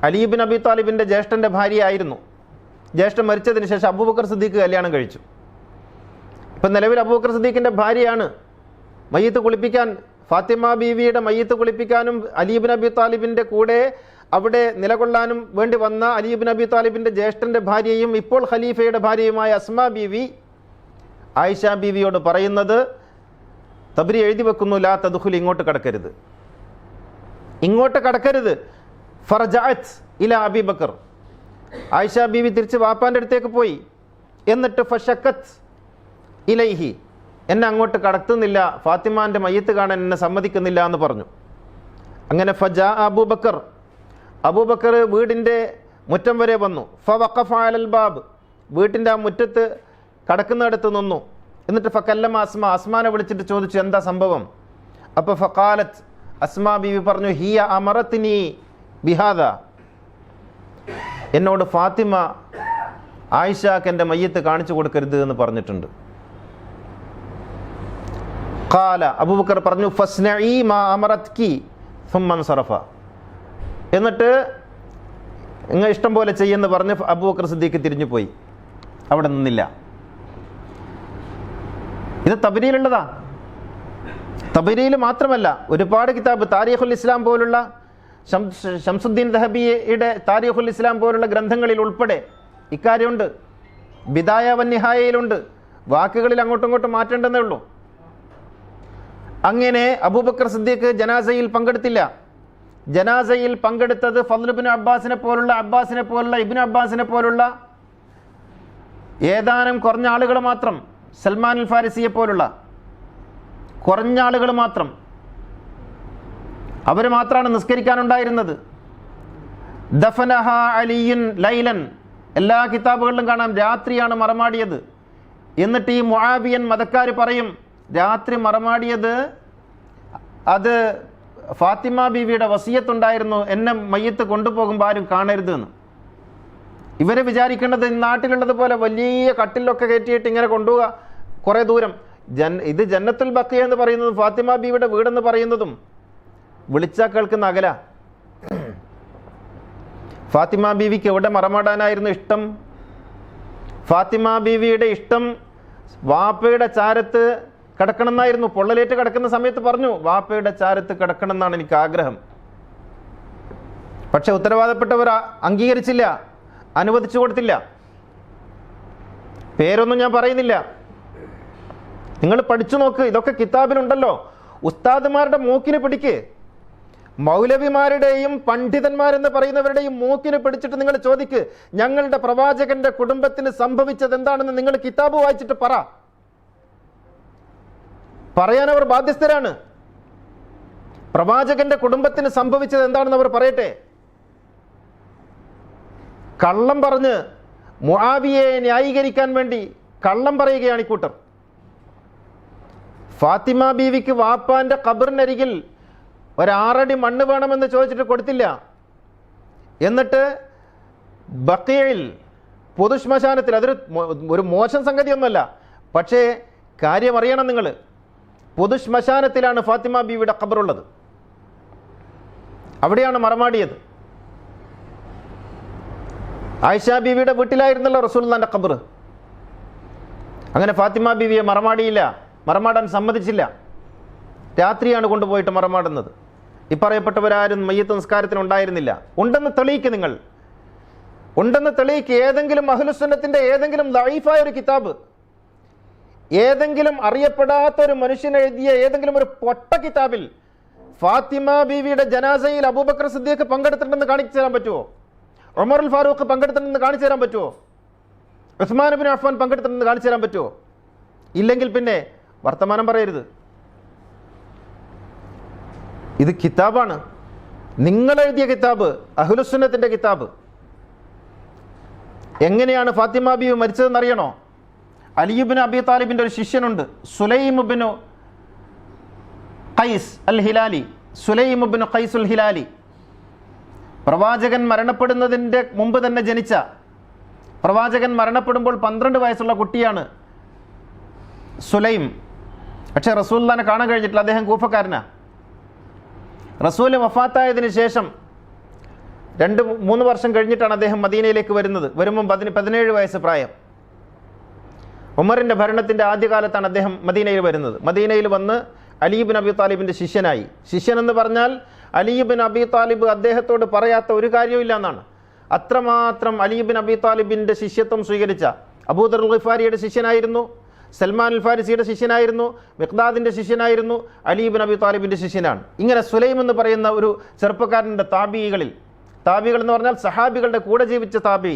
അലി ഇബ്നു അബി താലിബിൻ്റെ ജ്യേഷ്ഠൻ്റെ ഭാര്യയായിരുന്നു. ജ്യേഷ്ഠൻ മരിച്ചതിന് ശേഷം അബൂബക്കർ സിദ്ദീഖ് കല്യാണം കഴിച്ചു. ഇപ്പം നിലവിൽ അബൂബക്കർ സിദ്ദീഖിൻ്റെ ഭാര്യയാണ്. മയ്യത്ത് കുളിപ്പിക്കാൻ, ഫാത്തിമ ബീവിയുടെ മയ്യത്ത് കുളിപ്പിക്കാനും അലി ഇബ്നു അബി താലിബിൻ്റെ കൂടെ അവിടെ നിലകൊള്ളാനും വേണ്ടി വന്ന അലി ഇബ്നു അബി താലിബിൻ്റെ ജ്യേഷ്ഠൻ്റെ ഭാര്യയും ഇപ്പോൾ ഖലീഫയുടെ ഭാര്യയുമായ അസ്മാ ബീവി ആയിഷ ബീവിയോട് പറയുന്നത്, തബ്രി എഴുതി വെക്കുന്നു, ലാ തദ്ഖുലി, ഇങ്ങോട്ട് കടക്കരുത്. ഫർജഅത് ഇലാ അബി ബക്കർ, ആയിഷ ബീവി തിരിച്ച് വാപ്പാൻ്റെ അടുത്തേക്ക് പോയി. എന്നിട്ട് ഫശക്കത്ത് ഇലൈഹി, എന്നെ അങ്ങോട്ട് കടത്തുന്നില്ല, ഫാത്തിമാൻ്റെ മയ്യത്ത് കാണാൻ എന്നെ സമ്മതിക്കുന്നില്ല എന്ന് പറഞ്ഞു. അങ്ങനെ ഫജാ അബൂബക്കർ വീടിൻ്റെ മുറ്റം വരെ വന്നു. ഫവഖഫ അലൽ ബാബ്, വീട്ടിൻ്റെ ആ മുറ്റത്ത് കടക്കുന്നിടത്ത് നിന്നു. എന്നിട്ട് ഫകല്ലമ അസ്മാനെ വിളിച്ചിട്ട് ചോദിച്ചു, എന്താ സംഭവം? അപ്പോൾ ഫഖാലത്ത്, അസ്മാ ബീവി പറഞ്ഞു, ഹിയ അമറത്തിനി ബിഹാദ, എന്നോട് ഫാത്തിമ ആയിഷക്ക് എൻ്റെ മയ്യത്ത് കാണിച്ചു കൊടുക്കരുത് എന്ന് പറഞ്ഞിട്ടുണ്ട്. ഖാല, അബൂബക്കർ പറഞ്ഞു, ഫസ്നഈ മാ അമറത്കി സുമ്മൻ സറഫ, എന്നിട്ട് നിങ്ങൾ ഇഷ്ടം പോലെ ചെയ്യുമെന്ന് പറഞ്ഞ് അബൂബക്കർ സിദ്ദീഖ് തിരിഞ്ഞു പോയി, അവിടെ നിന്നില്ല. ഇത് തബരിയിലുള്ളതാ. തബരിയിൽ മാത്രമല്ല, ഒരുപാട് കിതാബ്, താരീഖുൽ ഇസ്ലാം പോലുള്ള ഷംസുദ്ദീൻ ദഹബിയുടെ താരീഖുൽ ഇസ്ലാം പോലുള്ള ഗ്രന്ഥങ്ങളിൽ ഉൾപ്പെടെ ഇക്കാര്യമുണ്ട്. ബിദായ വന്നിഹായയിലുണ്ട്. വാക്കുകളിൽ അങ്ങോട്ടും ഇങ്ങോട്ടും മാറ്റേണ്ടെന്നേ ഉള്ളൂ. അങ്ങനെ അബൂബക്കർ സിദ്ദീഖ് ജനാസയിൽ പങ്കെടുത്തില്ല. ജനാസയിൽ പങ്കെടുത്തത് ഫദ്ലുബ്നു അബ്ബാസിനെ പോലുള്ള ഇബ്നു അബ്ബാസിനെ പോലുള്ള ഏതാനും കുറഞ്ഞ ആളുകൾ മാത്രം, സൽമാൻ അൽ ഫാരിസിയെ പോലുള്ള കുറഞ്ഞ ആളുകൾ മാത്രം, അവർ മാത്രമാണ് നിസ്കരിക്കാനുണ്ടായിരുന്നത്. ദഫനഹ അലിയുൻ ലൈലൻ, എല്ലാ കിതാബുകളിലും കാണാം രാത്രിയാണ് മറമാടിയത്. എന്നിട്ട് ഈ മുആവിയൻ മതക്കാർ പറയും രാത്രി മറമാടിയത് അത് ഫാത്തിമ ബീവിയുടെ വസിയത്തുണ്ടായിരുന്നു, എന്നെ മയ്യത്ത് കൊണ്ടുപോകുമ്പോൾ ആരും കാണരുത് എന്ന്. ഇവരെ വിചാരിക്കേണ്ടത് നാട്ടിലുള്ളത് പോലെ വലിയ കട്ടിലൊക്കെ കയറ്റിയിട്ട് ഇങ്ങനെ കൊണ്ടുപോവുക കുറേ ദൂരം. ഇത് ജന്നത്തുൽ ബഖിയ എന്ന് പറയുന്നതും ഫാത്തിമ ബീവിയുടെ വീടെന്ന് പറയുന്നതും വിളിച്ചാൽ കേൾക്കുന്ന അകല. ഫാത്തിമ ബീവിക്ക് എവിടെ മറമാടാനായിരുന്നു ഇഷ്ടം? ഫാത്തിമ ബീവിയുടെ ഇഷ്ടം വാപ്പയുടെ ചാരത്ത് കിടക്കണം എന്നായിരുന്നു. പൊള്ളലേറ്റ് കിടക്കുന്ന സമയത്ത് പറഞ്ഞു വാപ്പയുടെ ചാരത്ത് കിടക്കണം എന്നാണ് എനിക്ക് ആഗ്രഹം. പക്ഷെ ഉത്തരവാദപ്പെട്ടവർ അംഗീകരിച്ചില്ല, അനുവദിച്ചു കൊടുത്തില്ല. പേരൊന്നും ഞാൻ പറയുന്നില്ല, നിങ്ങൾ പഠിച്ചു നോക്ക്, ഇതൊക്കെ കിതാബിലുണ്ടല്ലോ. ഉസ്താദുമാരുടെ മൂക്കിന് പിടിക്ക്, മൗലവിമാരുടെയും പണ്ഡിതന്മാരെന്ന് പറയുന്നവരുടെയും മൂക്കിന് പിടിച്ചിട്ട് നിങ്ങൾ ചോദിക്ക്, ഞങ്ങളുടെ പ്രവാചകന്റെ കുടുംബത്തിന് സംഭവിച്ചത് എന്താണെന്ന് നിങ്ങൾ കിതാബ് വായിച്ചിട്ട് പറയാൻ അവർ ബാധ്യസ്ഥരാണ്. പ്രവാചകന്റെ കുടുംബത്തിന് സംഭവിച്ചത് എന്താണെന്ന് അവർ പറയട്ടെ. കള്ളം പറഞ്ഞ് മുആവിയെ ന്യായീകരിക്കാൻ വേണ്ടി കള്ളം പറയുകയാണ് ഇക്കൂട്ടർ. ഫാത്തിമ ബീവിക്ക് വാപ്പാന്റെ ഖബറിനരികിൽ 6 അടി മണ്ണ് വേണമെന്ന് ചോദിച്ചിട്ട് കൊടുത്തില്ല. എന്നിട്ട് ബഖീയിൽ പൊതുശ്മശാനത്തിൽ, ഒരു മോശം സംഗതിയൊന്നുമല്ല, പക്ഷേ കാര്യം അറിയണം നിങ്ങൾ, പൊതുശ്മശാനത്തിലാണ് ഫാത്തിമ ബീവിയുടെ ഖബറുള്ളത്. അവിടെയാണ് മറമാടിയത്. ആയിഷ ബീവിയുടെ വീട്ടിലായിരുന്നല്ലോ റസൂലുള്ളാഹിന്റെ ഖബർ. അങ്ങനെ ഫാത്തിമ ബീവിയെ മറമാടാൻ സമ്മതിച്ചില്ല. രാത്രിയാണ് കൊണ്ടുപോയിട്ട് മറമാടുന്നത്. ഇപ്പറയപ്പെട്ടവരാരും മയ്യത്ത് നിസ്കാരത്തിന് ഉണ്ടായിരുന്നില്ല. ഉണ്ടെന്ന് തെളിയിക്ക്, നിങ്ങൾ ഉണ്ടെന്ന് തെളിയിക്ക്. ഏതെങ്കിലും അഹ്ലുസുന്നത്തിന്റെ ഏതെങ്കിലും ദഈഫായ ഒരു കിതാബ്, ഏതെങ്കിലും അറിയപ്പെടാത്ത ഒരു മനുഷ്യൻ എഴുതിയ ഏതെങ്കിലും ഒരു പൊട്ട കിതാബിൽ ഫാത്തിമ ബീവിയുടെ ജനാസയിൽ അബൂബക്കർ സിദ്ദീഖ് പങ്കെടുത്തിട്ടുണ്ടെന്ന് കാണിച്ചു തരാൻ പറ്റുമോ? ഉമർ അൽ ഫാറൂഖ് പങ്കെടുത്തിട്ടുണ്ടെന്ന് കാണിച്ചു തരാൻ പറ്റുമോ? ഉസ്മാൻ ഇബ്നു അഫ്ഫാൻ പങ്കെടുത്തിട്ടുണ്ടെന്ന് കാണിച്ചു തരാൻ പറ്റുമോ? ഇല്ലെങ്കിൽ പിന്നെ വർത്തമാനം പറയരുത്. ഇത് കിതാബാണ്, നിങ്ങൾ എഴുതിയ കിതാബ്, അഹ്ലുസുന്നത്തിന്റെ കിതാബ്. എങ്ങനെയാണ് ഫാത്തിമ ബീവി മരിച്ചതെന്ന് അറിയണോ? അലി ഇബ്നു അബി താലിബിന്റെ ഒരു ശിഷ്യനുണ്ട്, സുലൈം ഇബ്നു ഖൈസ് അൽ ഹിലാലി. സുലൈം ഇബ്നു ഖൈസ് അൽ ഹിലാലി പ്രവാചകൻ മരണപ്പെടുന്നതിൻ്റെ മുമ്പ് തന്നെ ജനിച്ച, പ്രവാചകൻ മരണപ്പെടുമ്പോൾ 12 വയസ്സുള്ള കുട്ടിയാണ് സുലൈം. പക്ഷേ റസൂലുള്ളാഹിനെ കാണാൻ കഴിഞ്ഞിട്ടില്ല, അദ്ദേഹം കൂഫക്കാരനാണ്. റസൂൽ വഫാത്തായതിനു ശേഷം 2-3 വർഷം കഴിഞ്ഞിട്ടാണ് അദ്ദേഹം മദീനയിലേക്ക് വരുന്നത്. വരുമ്പം 17 വയസ്സ് പ്രായം. ഉമറിൻ്റെ ഭരണത്തിൻ്റെ ആദ്യകാലത്താണ് അദ്ദേഹം മദീനയിൽ വരുന്നത്. മദീനയിൽ വന്ന് അലി ഇബ്നു അബി താലിബിൻ്റെ ശിഷ്യനായി. ശിഷ്യനെന്ന് പറഞ്ഞാൽ അലി ഇബ്നു അബി താലിബ് അദ്ദേഹത്തോട് പറയാത്ത ഒരു കാര്യമില്ല എന്നാണ്. അത്രമാത്രം അലി ഇബ്നു അബി താലിബിൻ്റെ ശിഷ്യത്വം സ്വീകരിച്ച, അബൂദർ ഗിഫാരിയുടെ ശിഷ്യനായിരുന്നു, സൽമാൻ അൽ ഫാരിസിയുടെ ശിഷ്യനായിരുന്നു, മിഖ്ദാദിൻ്റെ ശിഷ്യനായിരുന്നു, അലി ഇബ്നു അബി താലിബിൻ്റെ ശിഷ്യനാണ്. ഇങ്ങനെ സുലൈം എന്ന് പറയുന്ന ഒരു ചെറുപ്പക്കാരൻ്റെ താബികൾ എന്ന് പറഞ്ഞാൽ സഹാബികളുടെ കൂടെ ജീവിച്ച താബി,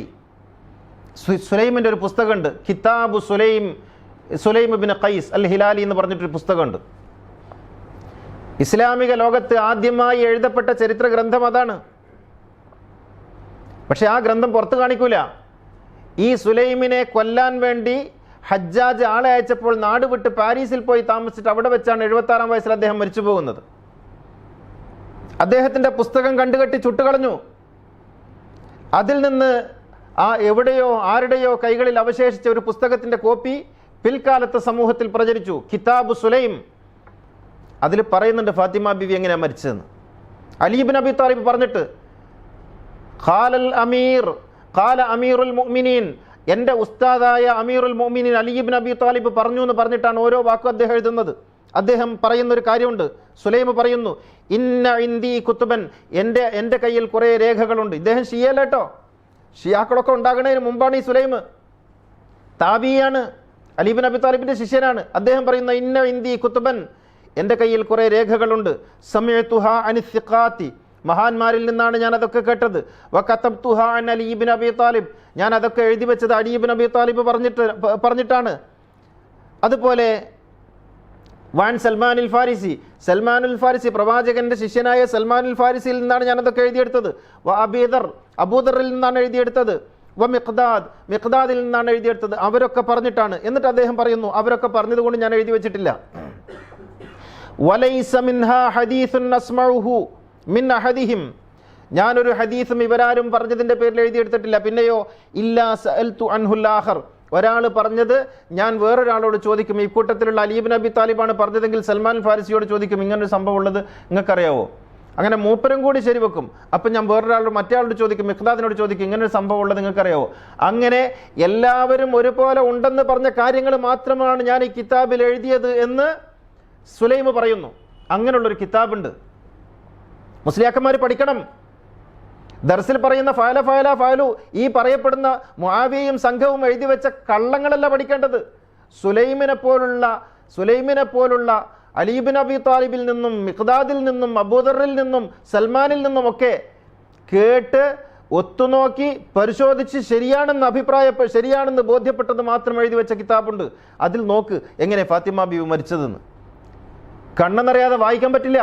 സുലൈമിൻ്റെ ഒരു പുസ്തകമുണ്ട്, കിതാബു സുലൈം ഇബ്നു ഖൈസ് അൽ ഹിലാലി എന്ന് പറഞ്ഞിട്ടൊരു പുസ്തകമുണ്ട്. ഇസ്ലാമിക ലോകത്ത് ആദ്യമായി എഴുതപ്പെട്ട ചരിത്ര ഗ്രന്ഥം അതാണ്. പക്ഷെ ആ ഗ്രന്ഥം പുറത്തു കാണിക്കൂല. ഈ സുലൈമിനെ കൊല്ലാൻ വേണ്ടി ഹജ്ജാജ് ആളെ അയച്ചപ്പോൾ നാട് വിട്ട് പാരീസിൽ പോയി താമസിച്ചിട്ട് അവിടെ വെച്ചാണ് 76-ാം വയസ്സിൽ അദ്ദേഹം മരിച്ചു പോകുന്നത്. അദ്ദേഹത്തിൻ്റെ പുസ്തകം കണ്ടുകെട്ടി ചുട്ടുകളഞ്ഞു. അതിൽ നിന്ന് എവിടെയോ ആരുടെയോ കൈകളിൽ അവശേഷിച്ച ഒരു പുസ്തകത്തിൻ്റെ കോപ്പി പിൽക്കാലത്ത് സമൂഹത്തിൽ പ്രചരിച്ചു, കിതാബു സുലൈം. അതിൽ പറയുന്നുണ്ട് ഫാത്തിമ ബിവി എങ്ങനെയാണ് മരിച്ചതെന്ന്. അലി ഇബ്നു അബി താലിബ് പറഞ്ഞിട്ട് ഖാല അമീറുൽ മുഅ്മിനീൻ, എൻ്റെ ഉസ്താദായ അമീറുൽ മുഅ്മിനീൻ അലി ഇബ്നു അബി താലിബ് പറഞ്ഞു എന്ന് പറഞ്ഞിട്ടാണ് ഓരോ വാക്കും അദ്ദേഹം എഴുതുന്നത്. അദ്ദേഹം പറയുന്ന ഒരു കാര്യമുണ്ട്. സുലൈം പറയുന്നു, ഇന്ന ഇന്ദി കുത്തുബൻ, എൻ്റെ കയ്യിൽ കുറേ രേഖകളുണ്ട്. ഇദ്ദേഹം ഷിയല്ലേട്ടോ, ഷിയാക്കളൊക്കെ ഉണ്ടാകുന്നതിന് മുമ്പാണ് ഈ സുലൈം. താബിയാണ്, അലി ഇബ്നു അബി താലിബിന്റെ ശിഷ്യനാണ്. അദ്ദേഹം പറയുന്ന ഇന്ന ഇന്ദി കുത്തുബൻ, എൻ്റെ കയ്യിൽ കുറേ രേഖകളുണ്ട്. സമയത്തുഹ അനിസിഖാത്തി, മഹാന്മാരിൽ നിന്നാണ് ഞാൻ അതൊക്കെ കേട്ടത്. വകതബ്തുഹ അൻ അലി ഇബ്നു അബി താലിബ്, ഞാൻ അതൊക്കെ എഴുതി വെച്ചത് അലി ഇബ്നു അബി താലിബ് പറഞ്ഞിട്ടാണ്. അതുപോലെ വാൻ സൽമാനുൽ ഫാരിസി, സൽമാനുൽ ഫാരിസി പ്രവാചകന്റെ ശിഷ്യനായ സൽമാനുൽ ഫാരിസിയിൽ നിന്നാണ് ഞാൻ അതൊക്കെ എഴുതിയെടുത്തത്. അബൂദറിൽ നിന്നാണ് എഴുതിയെടുത്തത്. മിഖ്ദാദിൽ നിന്നാണ് എഴുതിയെടുത്തത്. അവരൊക്കെ പറഞ്ഞിട്ടാണ്. എന്നിട്ട് അദ്ദേഹം പറയുന്നു, അവരൊക്കെ പറഞ്ഞതുകൊണ്ട് ഞാൻ എഴുതി വെച്ചിട്ടില്ല. വലൈസ മിൻഹാ ഹദീസുൻ അസ്മഉഹു മിൻ അഹദിഹിം, ഞാനൊരു ഹദീസും ഇവരാരും പറഞ്ഞതിന്റെ പേരിൽ എഴുതിയെടുത്തിട്ടില്ല. പിന്നെയോ ഇല്ലാ സഅൽതു അൻഹുൽ ആഖർ, ഒരാൾ പറഞ്ഞത് ഞാൻ വേറൊരാളോട് ചോദിക്കും. ഈ കൂട്ടത്തിലുള്ള അലി ഇബ്നു അബി താലിബാണ് പറഞ്ഞതെങ്കിൽ സൽമാൻ ഫാരിസിയോട് ചോദിക്കും, ഇങ്ങനൊരു സംഭവം ഉള്ളത് നിങ്ങൾക്കറിയാവോ? അങ്ങനെ മൂപ്പരും കൂടി ശരിവെക്കും. അപ്പം ഞാൻ വേറൊരാളോട് മറ്റേ ചോദിക്കും, മിഖ്ദാദിനോട് ചോദിക്കും, ഇങ്ങനൊരു സംഭവം ഉള്ളത് നിങ്ങൾക്കറിയാവോ? അങ്ങനെ എല്ലാവരും ഒരുപോലെ ഉണ്ടെന്ന് പറഞ്ഞ കാര്യങ്ങൾ മാത്രമാണ് ഞാൻ ഈ കിതാബിൽ എഴുതിയത് എന്ന് സുലൈം പറയുന്നു. അങ്ങനെയുള്ളൊരു കിതാബുണ്ട്. മുസ്ലിയാക്കന്മാർ പഠിക്കണം. ദർസിൽ പറയുന്ന ഫയലു ഈ പറയപ്പെടുന്ന മുആവിയയും സംഘവും എഴുതി വെച്ച കള്ളങ്ങളല്ല പഠിക്കേണ്ടത്. സുലൈമിനെ പോലുള്ള അലി ഇബ്നു അബി താലിബിൽ നിന്നും മിഖ്ദാദിൽ നിന്നും അബൂദറിൽ നിന്നും സൽമാനിൽ നിന്നും ഒക്കെ കേട്ട് ഒത്തുനോക്കി പരിശോധിച്ച് ശരിയാണെന്ന് ബോധ്യപ്പെട്ടത് മാത്രം എഴുതി വെച്ച കിതാബുണ്ട്. അതിൽ നോക്ക് എങ്ങനെ ഫാത്തിമ ബീവി മരിച്ചതെന്ന്. കണ്ണെന്നറിയാതെ വായിക്കാൻ പറ്റില്ല,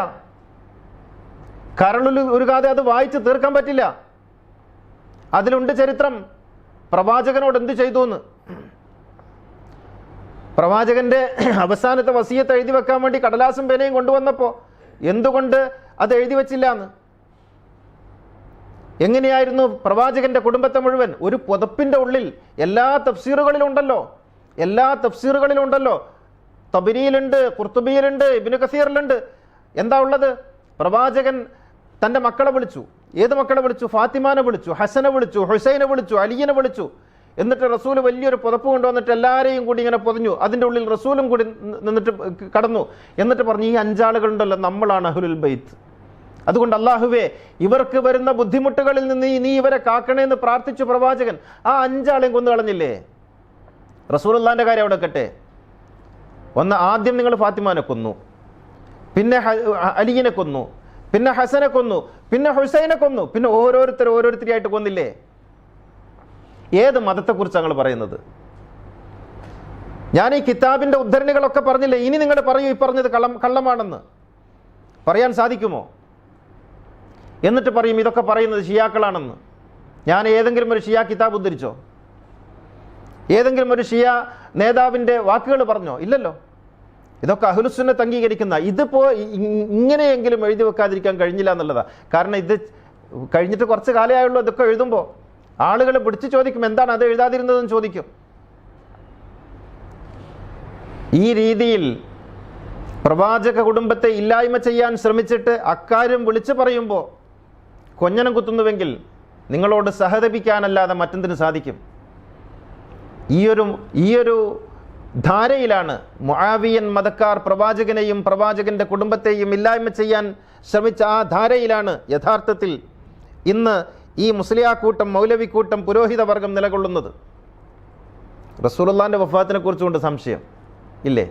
കരളിൽ ഉരുകാതെ അത് വായിച്ച് തീർക്കാൻ പറ്റില്ല. അതിലുണ്ട് ചരിത്രം, പ്രവാചകനോട് എന്ത് ചെയ്തു എന്ന്. പ്രവാചകന്റെ അവസാനത്തെ വസിയത്ത് എഴുതി വെക്കാൻ വേണ്ടി കടലാസും പേനയും കൊണ്ടുവന്നപ്പോൾ എന്തുകൊണ്ട് അത് എഴുതി വെച്ചില്ല എന്ന്. എങ്ങനെയായിരുന്നു പ്രവാചകന്റെ കുടുംബത്തെ മുഴുവൻ ഒരു പുതപ്പിന്റെ ഉള്ളിൽ എല്ലാ തഫ്സീറുകളിലുണ്ടല്ലോ. തബരിയിലുണ്ട്, ഖുർത്തുബിയിലുണ്ട്, ഇബ്നു കസീറിലുണ്ട്. എന്താ ഉള്ളത്? പ്രവാചകൻ തൻ്റെ മക്കളെ വിളിച്ചു. ഏത് മക്കളെ വിളിച്ചു? ഫാത്തിമാനെ വിളിച്ചു, ഹസനെ വിളിച്ചു, ഹുസൈനെ വിളിച്ചു, അലിയെ വിളിച്ചു. എന്നിട്ട് റസൂൽ വലിയൊരു പുതപ്പ് കൊണ്ടുവന്നിട്ട് എല്ലാവരെയും കൂടി ഇങ്ങനെ പൊതിഞ്ഞു. അതിൻ്റെ ഉള്ളിൽ റസൂലും കൂടി നിന്നിട്ട് കടന്നു. എന്നിട്ട് പറഞ്ഞു, ഈ 5 ആളുകളുണ്ടല്ലോ, നമ്മളാണ് അഹ്ലുൽ ബൈത്ത്. അതുകൊണ്ട് അല്ലാഹുവേ, ഇവർക്ക് വരുന്ന ബുദ്ധിമുട്ടുകളിൽ നിന്ന് നീ ഇവരെ കാക്കണേന്ന് പ്രാർത്ഥിച്ചു പ്രവാചകൻ. ആ 5 ആളെയും കൊന്നു കളഞ്ഞില്ലേ? റസൂലുള്ളാഹിന്റെ കാര്യം അവിടെ വെക്കട്ടെ. ആദ്യം നിങ്ങൾ ഫാത്തിമാനെ കൊന്നു, പിന്നെ അലിയെ കൊന്നു, പിന്നെ ഹസനെ കൊന്നു, പിന്നെ ഹുസൈനെ കൊന്നു, പിന്നെ ഓരോരുത്തരായിട്ട് കൊന്നില്ലേ? ഏത് മതത്തെക്കുറിച്ച് ഞങ്ങൾ പറയുന്നത്? ഞാൻ ഈ കിതാബിന്റെ ഉദ്ധരണികളൊക്കെ പറഞ്ഞില്ലേ? ഇനി നിങ്ങൾ പറയൂ, ഈ പറഞ്ഞത് കള്ളമാണെന്ന് പറയാൻ സാധിക്കുമോ? എന്നിട്ട് പറയും ഇതൊക്കെ പറയുന്നത് ഷിയാക്കളാണെന്ന്. ഞാൻ ഏതെങ്കിലും ഒരു ഷിയ കിതാബ് ഉദ്ധരിച്ചോ? ഏതെങ്കിലും ഒരു ഷിയ നേതാവിൻ്റെ വാക്കുകൾ പറഞ്ഞോ? ഇല്ലല്ലോ. ഇതൊക്കെ അഹ്ലുസുന്നത്ത് അംഗീകരിക്കുന്ന. ഇങ്ങനെയെങ്കിലും എഴുതി വെക്കാതിരിക്കാൻ കഴിഞ്ഞില്ല എന്നുള്ളതാണ്. കാരണം ഇത് കഴിഞ്ഞിട്ട് കുറച്ച് കാലമായുള്ളൂ. ഇതൊക്കെ എഴുതുമ്പോൾ ആളുകൾ പിടിച്ചു ചോദിക്കും, എന്താണ് അത് എഴുതാതിരുന്നതെന്ന് ചോദിക്കും. ഈ രീതിയിൽ പ്രവാചക കുടുംബത്തെ ഇല്ലായ്മ ചെയ്യാൻ ശ്രമിച്ചിട്ട് അക്കാര്യം വിളിച്ചു പറയുമ്പോൾ കൊഞ്ഞനം കുത്തുന്നുവെങ്കിൽ നിങ്ങളോട് സഹതപിക്കാനല്ലാതെ മറ്റെന്തിനു സാധിക്കും? ഈയൊരു ധാരയിലാണ് മുആവിയൻ മതക്കാർ പ്രവാചകനെയും പ്രവാചകന്റെ കുടുംബത്തെയും ഇല്ലായ്മ ചെയ്യാൻ ശ്രമിച്ച ആ ധാരയിലാണ് യഥാർത്ഥത്തിൽ ഇന്ന് ഈ മുസ്ലിയാക്കൂട്ടം, മൗലവിക്കൂട്ടം, പുരോഹിത വർഗം നിലകൊള്ളുന്നത്. റസൂലുള്ളാഹിന്റെ വഫാത്തിനെ കുറിച്ചുകൊണ്ട് സംശയം ഇല്ലേ?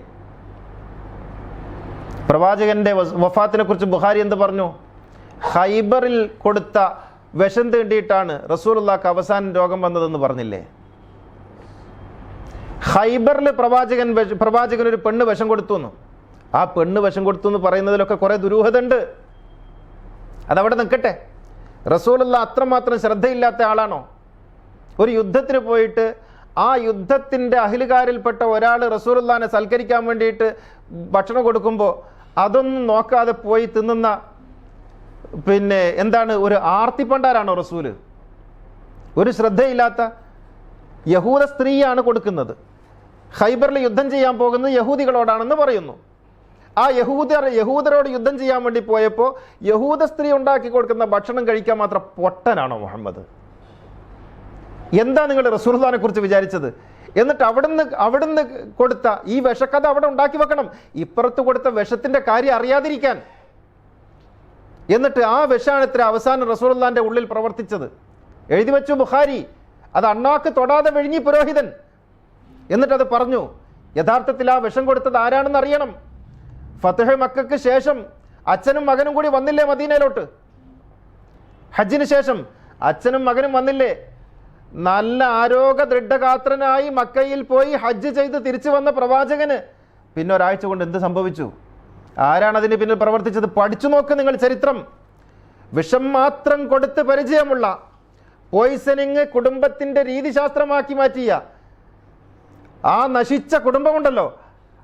പ്രവാചകന്റെ വഫാത്തിനെ കുറിച്ച് ബുഖാരി എന്ത് പറഞ്ഞു? ഖൈബറിൽ കൊടുത്ത വിഷം തീണ്ടിയിട്ടാണ് റസൂലുള്ളാഹിക്ക് അവസാനം രോഗം വന്നതെന്ന് പറഞ്ഞില്ലേ? ഖൈബറിൽ പ്രവാചകൻ ഒരു പെണ്ണ് വിഷം കൊടുത്തു എന്ന്. ആ പെണ്ണ് വിഷം കൊടുത്തു എന്ന് പറയുന്നതിലൊക്കെ കുറെ ദുരൂഹത ഉണ്ട്. അതവിടെ നിൽക്കട്ടെ. റസൂലുള്ളാഹി അത്രമാത്രം ശ്രദ്ധയില്ലാത്ത ആളാണോ? ഒരു യുദ്ധത്തിന് പോയിട്ട് ആ യുദ്ധത്തിൻ്റെ അഹ്ലുകാരിൽപ്പെട്ട ഒരാൾ റസൂലുള്ളാഹിനെ സൽക്കരിക്കാൻ വേണ്ടിയിട്ട് ഭക്ഷണം കൊടുക്കുമ്പോൾ അതൊന്നും നോക്കാതെ പോയി തിന്നുന്ന എന്താണ് ഒരു ആർത്തിപ്പണ്ടാരാണോ റസൂല്? ഒരു ശ്രദ്ധയില്ലാത്ത യഹൂദ സ്ത്രീയാണ് കൊടുക്കുന്നത്. ഖൈബറിൽ യുദ്ധം ചെയ്യാൻ പോകുന്നത് യഹൂദികളോടാണെന്ന് പറയുന്നു. ആ യഹൂദരോട് യുദ്ധം ചെയ്യാൻ വേണ്ടി പോയപ്പോൾ യഹൂദ സ്ത്രീ ഉണ്ടാക്കി കൊടുക്കുന്ന ഭക്ഷണം കഴിക്കാൻ മാത്രം പൊട്ടനാണോ മുഹമ്മദ്? എന്താ നിങ്ങൾ റസൂലുള്ളാഹിനെ കുറിച്ച് വിചാരിച്ചത്? എന്നിട്ട് അവിടുന്ന് കൊടുത്ത ഈ വിഷക്കഥ അവിടെ ഉണ്ടാക്കി വെക്കണം, ഇപ്പുറത്ത് കൊടുത്ത വിഷത്തിൻ്റെ കാര്യം അറിയാതിരിക്കാൻ. എന്നിട്ട് ആ വിഷാണത്ര അവസാനം റസൂലുള്ളാഹിന്റെ ഉള്ളിൽ പ്രവർത്തിച്ചത് എഴുതി വെച്ചു ബുഖാരി. അത് അണ്ണാക്ക് തൊടാതെ വിഴുങ്ങി പുരോഹിതൻ. എന്നിട്ടത് പറഞ്ഞു. യഥാർത്ഥത്തിൽ ആ വിഷം കൊടുത്തത് ആരാണെന്ന് അറിയണം. ഫത്ഹ് മക്കയ്ക്ക് ശേഷം അച്ഛനും മകനും കൂടി വന്നില്ലേ മദീനയിലോട്ട്? ഹജ്ജിന് ശേഷം അച്ഛനും മകനും വന്നില്ലേ? നല്ല ആരോഗ്യ ദൃഢഗാത്രനായി മക്കയിൽ പോയി ഹജ്ജ് ചെയ്ത് തിരിച്ചു വന്ന പ്രവാചകന് പിന്നെ ഒരാഴ്ച കൊണ്ട് എന്ത് സംഭവിച്ചു? ആരാണ് അതിന് പിന്നിൽ പ്രവർത്തിച്ചത്? പഠിച്ചു നോക്ക് നിങ്ങൾ ചരിത്രം. വിഷം മാത്രം കൊടുത്ത് പരിചയമുള്ള, പോയിസണിങ് കുടുംബത്തിൻ്റെ രീതിശാസ്ത്രമാക്കി മാറ്റിയ ആ നശിച്ച കുടുംബമുണ്ടല്ലോ,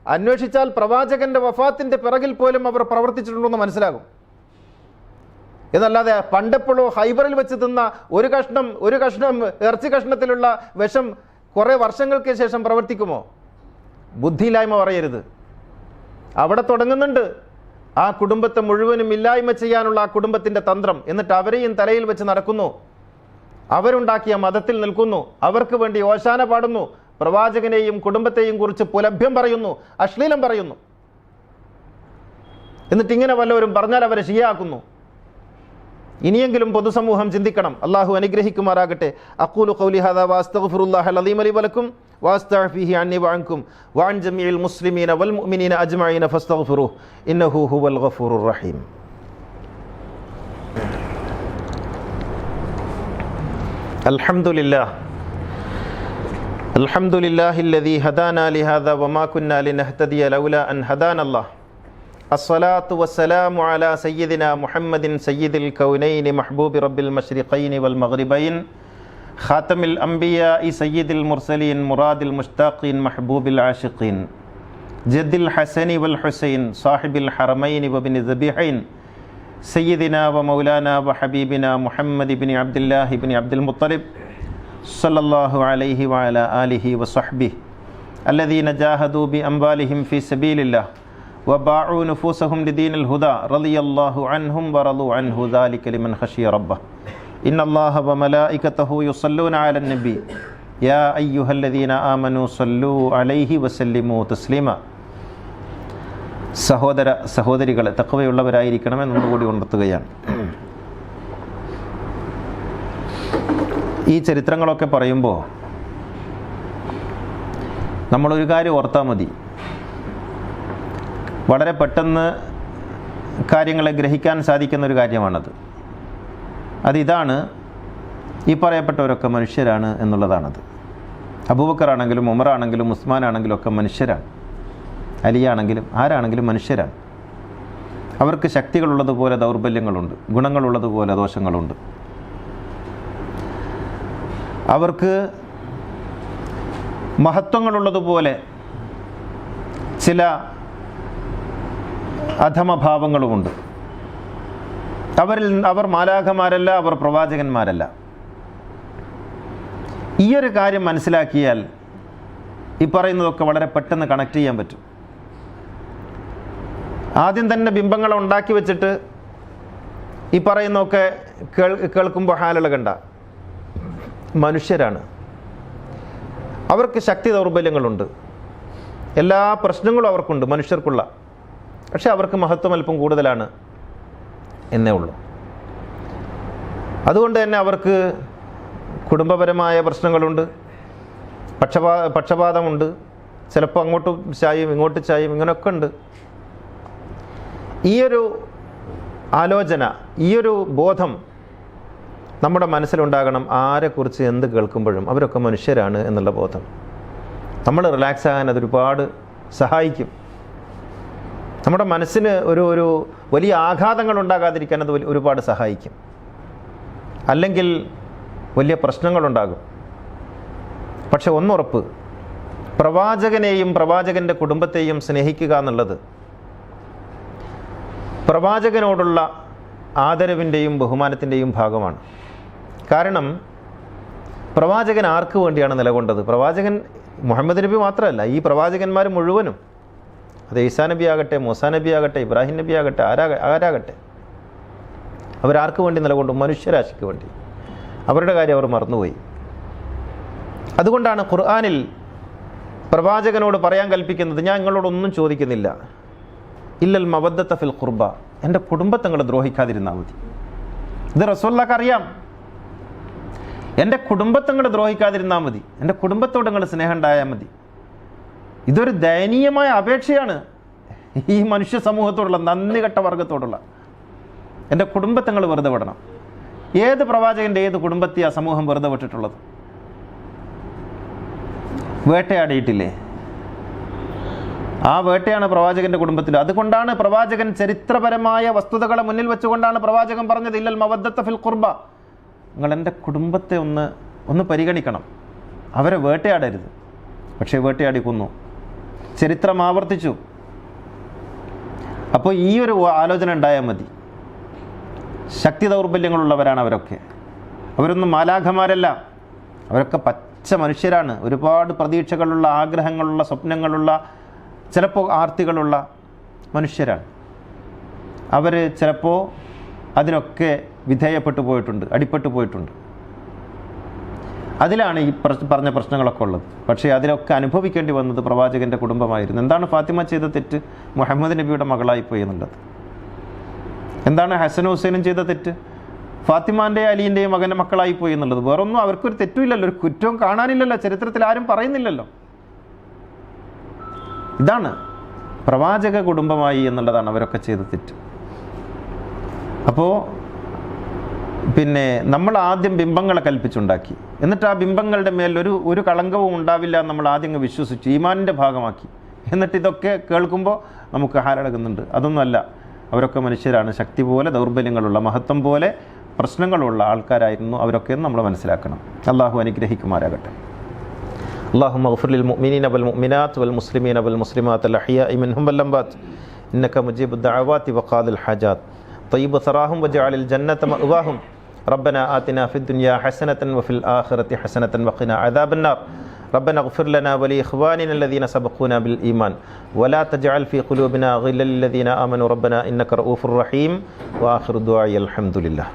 അന്വേഷിച്ചാൽ പ്രവാചകന്റെ വഫാത്തിൻ്റെ പിറകിൽ പോലും അവർ പ്രവർത്തിച്ചിട്ടുണ്ടെന്ന് മനസ്സിലാകും. എന്നല്ലാതെ പണ്ടെപ്പോഴോ ഹൈബറിൽ വെച്ച് തിന്ന ഒരു കഷ്ണം ഇറച്ചി കഷ്ണത്തിലുള്ള വിഷം കുറേ വർഷങ്ങൾക്ക് ശേഷം പ്രവർത്തിക്കുമോ? ബുദ്ധിയില്ലായ്മ പറയരുത്. അവിടെ തുടങ്ങുന്നുണ്ട് ആ കുടുംബത്തെ മുഴുവനും ഇല്ലായ്മ ചെയ്യാനുള്ള ആ കുടുംബത്തിൻ്റെ തന്ത്രം. എന്നിട്ട് അവരെയും തലയിൽ വെച്ച് നടക്കുന്നു, അവരുണ്ടാക്കിയ മതത്തിൽ നിൽക്കുന്നു, അവർക്ക് വേണ്ടി ഓശാന പാടുന്നു, പ്രവാചകനെയും കുടുംബത്തെയും കുറിച്ച് പുലഭ്യം പറയുന്നു, അശ്ലീലം പറയുന്നു. എന്നിട്ട് ഇങ്ങനെ വല്ലവരും പറഞ്ഞാൽ അവരെ ഷിയാക്കുന്നു. ഇനിയെങ്കിലും പൊതുസമൂഹം ചിന്തിക്കണം. അള്ളാഹു അനുഗ്രഹിക്കുമാറാകട്ടെ. അഖൂലു ഖൗലി ഹാദാ വഅസ്തഗ്ഫിറുല്ലാഹൽ അലീം ലി വലക്കും വഅസ്തഗ്ഫിഹി അന്നി വഅൻകും വഅൻ ജമീഇൽ മുസ്ലിമീന വൽ മുഅ്മിനീന അജ്മഈന ഫസ്തഗ്ഫിറുഹു ഇന്നഹു ഹുവൽ ഗഫൂറുർ റഹീം. അൽഹംദുലില്ലാഹില്ലദീ ഹദാനാ ലിഹാദാ വമാ കുന്നാ ലിനഹ്തദിയ ലൗലാ അൻ ഹദാനല്ലാഹ്. الصلاة والسلام على سيدنا محمد سيد الكونين محبوب رب المشرقين والمغربين خاتم الأنبياء سيد المرسلين مراد المشتاقين محبوب العاشقين جد الحسن والحسين صاحب الحرمين وابن الذبيحين سيدنا ومولانا وحبيبنا محمد بن عبد الله بن عبد المطلب صلى الله عليه وعلى آله وصحبه الذين جاهدوا بأموالهم في سبيل الله وباعوا نفوسهم لدين الهدى رضي الله عنهم ورضوا عنه ذلك لمن خشي ربه إن الله وملائكته يصلون على النبي يا أيها الذين آمنوا صلوا عليه وسلموا تسليما. സഹോദരികളെ തഖ്വയുള്ളവരായിരിക്കണമെന്ന് ഒന്നുകൂടി ഉണർത്തുകയാണ്. ഈ ചരിത്രങ്ങളൊക്കെ പറയുമ്പോൾ നമ്മളൊരു കാര്യം ഓർത്താൽ മതി. വളരെ പെട്ടെന്ന് കാര്യങ്ങളെ ഗ്രഹിക്കാൻ സാധിക്കുന്ന ഒരു കാര്യമാണത്. അതിതാണ്, ഈ പറയപ്പെട്ടവരൊക്കെ മനുഷ്യരാണ് എന്നുള്ളതാണത്. അബൂബക്കറാണെങ്കിലും ഉമറാണെങ്കിലും ഉസ്മാനാണെങ്കിലും ഒക്കെ മനുഷ്യരാണ്. അലിയാണെങ്കിലും ആരാണെങ്കിലും മനുഷ്യരാണ്. അവർക്ക് ശക്തികളുള്ളതുപോലെ ദൗർബല്യങ്ങളുണ്ട്, ഗുണങ്ങളുള്ളതുപോലെ ദോഷങ്ങളുണ്ട്. അവർക്ക് മഹത്വങ്ങളുള്ളതുപോലെ ചില അധമഭാവങ്ങളുമുണ്ട്. അവർ മാലാഖമാരല്ല, അവർ പ്രവാചകന്മാരല്ല. ഈയൊരു കാര്യം മനസ്സിലാക്കിയാൽ ഈ പറയുന്നതൊക്കെ വളരെ പെട്ടെന്ന് കണക്ട് ചെയ്യാൻ പറ്റും. ആദ്യം തന്നെ ബിംബങ്ങളെ ഉണ്ടാക്കി വെച്ചിട്ട് ഈ പറയുന്നതൊക്കെ കേൾക്കുമ്പോൾ ഹാലളകണ്ട. മനുഷ്യരാണ്, അവർക്ക് ശക്തി ദൗർബല്യങ്ങളുണ്ട്, എല്ലാ പ്രശ്നങ്ങളും അവർക്കുണ്ട്, മനുഷ്യർക്കുള്ള. പക്ഷെ അവർക്ക് മഹത്വം അല്പം കൂടുതലാണ് എന്നേ ഉള്ളൂ. അതുകൊണ്ട് തന്നെ അവർക്ക് കുടുംബപരമായ പ്രശ്നങ്ങളുണ്ട്, പക്ഷപാതമുണ്ട്, ചിലപ്പോൾ അങ്ങോട്ട് ചായും ഇങ്ങോട്ട് ചായും, ഇങ്ങനെയൊക്കെ ഉണ്ട്. ഈയൊരു ആലോചന, ഈയൊരു ബോധം നമ്മുടെ മനസ്സിലുണ്ടാകണം. ആരെക്കുറിച്ച് എന്ത് കേൾക്കുമ്പോഴും അവരൊക്കെ മനുഷ്യരാണ് എന്നുള്ള ബോധം നമ്മൾ റിലാക്സ് ആകാൻ അതൊരുപാട് സഹായിക്കും. നമ്മുടെ മനസ്സിന് ഒരു വലിയ ആഘാതങ്ങൾ ഉണ്ടാകാതിരിക്കാൻ അത് ഒരുപാട് സഹായിക്കും. അല്ലെങ്കിൽ വലിയ പ്രശ്നങ്ങളുണ്ടാകും. പക്ഷെ ഒന്നുറപ്പ്, പ്രവാചകനെയും പ്രവാചകൻ്റെ കുടുംബത്തെയും സ്നേഹിക്കുക എന്നുള്ളത് പ്രവാചകനോടുള്ള ആദരവിൻ്റെയും ബഹുമാനത്തിൻ്റെയും ഭാഗമാണ്. കാരണം പ്രവാചകൻ ആർക്ക് വേണ്ടിയാണ് നിലകൊണ്ടത്? പ്രവാചകൻ മുഹമ്മദ് നബി മാത്രമല്ല, ഈ പ്രവാചകന്മാർ മുഴുവനും, അത് ഈസാ നബി ആകട്ടെ, മൂസാ നബി ആകട്ടെ, ഇബ്രാഹിം നബി ആകട്ടെ, ആരാകട്ടെ, അവരാർക്ക് വേണ്ടി നിലകൊണ്ടു? മനുഷ്യരാശിക്ക് വേണ്ടി. അവരുടെ കാര്യം അവർ മറന്നുപോയി. അതുകൊണ്ടാണ് ഖുർആനിൽ പ്രവാചകനോട് പറയാൻ കൽപ്പിക്കുന്നത്, ഞാൻ നിങ്ങളോടൊന്നും ചോദിക്കുന്നില്ല, ഇല്ലൽ മവദ്ദത്ത ഫിൽ ഖുർബ, എൻ്റെ കുടുംബത്തെ നിങ്ങൾ ദ്രോഹിക്കാതിരുന്നാൽ മതി. ഇത് റസൂലുള്ളാഹിക്ക് അറിയാം. എൻ്റെ കുടുംബത്തെ നിങ്ങൾ ദ്രോഹിക്കാതിരുന്നാൽ മതി, എൻ്റെ കുടുംബത്തോട് നിങ്ങൾ സ്നേഹം ഉണ്ടായാൽ മതി. ഇതൊരു ദയനീയമായ അപേക്ഷയാണ് ഈ മനുഷ്യ സമൂഹത്തോടുള്ള, നന്ദി കെട്ട വർഗത്തോടുള്ള. എൻ്റെ കുടുംബത്തെ നിങ്ങൾ വെറുതെ വിടണം. ഏത് പ്രവാചകൻ്റെ ഏത് കുടുംബത്തെയാണ് സമൂഹം വെറുതെ വിട്ടിട്ടുള്ളത്? വേട്ടയാടിയിട്ടില്ലേ? ആ വേട്ടയാണ് പ്രവാചകന്റെ കുടുംബത്തിൽ. അതുകൊണ്ടാണ് പ്രവാചകൻ ചരിത്രപരമായ വസ്തുതകളെ മുന്നിൽ വെച്ചുകൊണ്ടാണ് പ്രവാചകൻ പറഞ്ഞത്, ഇല്ലൽ മവദ്ദത്ത ഫിൽ ഖുർബ, നിങ്ങൾ എൻ്റെ കുടുംബത്തെ ഒന്ന് പരിഗണിക്കണം, അവരെ വേട്ടയാടരുത്. പക്ഷേ വേട്ടയാടി കൊന്നു, ചരിത്രം ആവർത്തിച്ചു. അപ്പോൾ ഈ ഒരു ആലോചന ഉണ്ടായാൽ മതി. ശക്തി ദൗർബല്യങ്ങളുള്ളവരാണ് അവരൊക്കെ. അവരൊന്നും മാലാഖമാരല്ല, അവരൊക്കെ പച്ച മനുഷ്യരാണ്. ഒരുപാട് പ്രതീക്ഷകളുള്ള, ആഗ്രഹങ്ങളുള്ള, സ്വപ്നങ്ങളുള്ള, ചിലപ്പോൾ ആർത്തികളുള്ള മനുഷ്യരാണ്. അവർ ചിലപ്പോൾ അതിനൊക്കെ വിധേയപ്പെട്ടു പോയിട്ടുണ്ട്, അടിപ്പെട്ടു പോയിട്ടുണ്ട്. അതിലാണ് ഈ പറഞ്ഞ പ്രശ്നങ്ങളൊക്കെ ഉള്ളത്. പക്ഷേ അതിലൊക്കെ അനുഭവിക്കേണ്ടി വന്നത് പ്രവാചകൻ്റെ കുടുംബമായിരുന്നു. എന്താണ് ഫാത്തിമ ചെയ്ത തെറ്റ്? മുഹമ്മദ് നബിയുടെ മകളായിപ്പോയി എന്നുള്ളത്. എന്താണ് ഹസൻ ഹുസൈനും ചെയ്ത തെറ്റ്? ഫാത്തിമാൻ്റെയും അലിൻ്റെയും മക്കളായിപ്പോയി എന്നുള്ളത്. വേറൊന്നും അവർക്കൊരു തെറ്റുമില്ലല്ലോ, ഒരു കുറ്റവും കാണാനില്ലല്ലോ, ചരിത്രത്തിൽ ആരും പറയുന്നില്ലല്ലോ. ഇതാണ് പ്രവാചക കുടുംബമായി എന്നുള്ളതാണ് അവരൊക്കെ ചെയ്ത തെറ്റ്. അപ്പോൾ പിന്നെ നമ്മൾ ആദ്യം ബിംബങ്ങളെ കൽപ്പിച്ചുണ്ടാക്കി, എന്നിട്ട് ആ ബിംബങ്ങളുടെ മേൽ ഒരു കളങ്കവും ഉണ്ടാവില്ല എന്ന് നമ്മൾ ആദ്യം വിശ്വസിച്ചു, ഈമാനിൻ്റെ ഭാഗമാക്കി. എന്നിട്ട് ഇതൊക്കെ കേൾക്കുമ്പോൾ നമുക്ക് ഹാരടങ്ങുന്നുണ്ട്. അതൊന്നുമല്ല, അവരൊക്കെ മനുഷ്യരാണ്, ശക്തി പോലെ ദൗർബല്യങ്ങളുള്ള, മഹത്വം പോലെ പ്രശ്നങ്ങളുള്ള ആൾക്കാരായിരുന്നു അവരൊക്കെ എന്ന് നമ്മൾ മനസ്സിലാക്കണം. അള്ളാഹു അനുഗ്രഹിക്കുമാരാകട്ടെ. اللهم اغفر للمؤمنين والمؤمنات والمسلمين والمسلمات الأحياء منهم والأموات إنك مجيب الدعوات وقاضي الحاجات طيب ثراهم واجعل الجنة مأواهم ربنا آتنا في الدنيا حسنة وفي الآخرة حسنة وقنا عذاب النار ربنا اغفر لنا ولإخواننا الذين سبقونا بالإيمان ولا تجعل في قلوبنا غلا للذين آمنوا ربنا إنك رؤوف رحيم وآخر دعائي الحمد لله.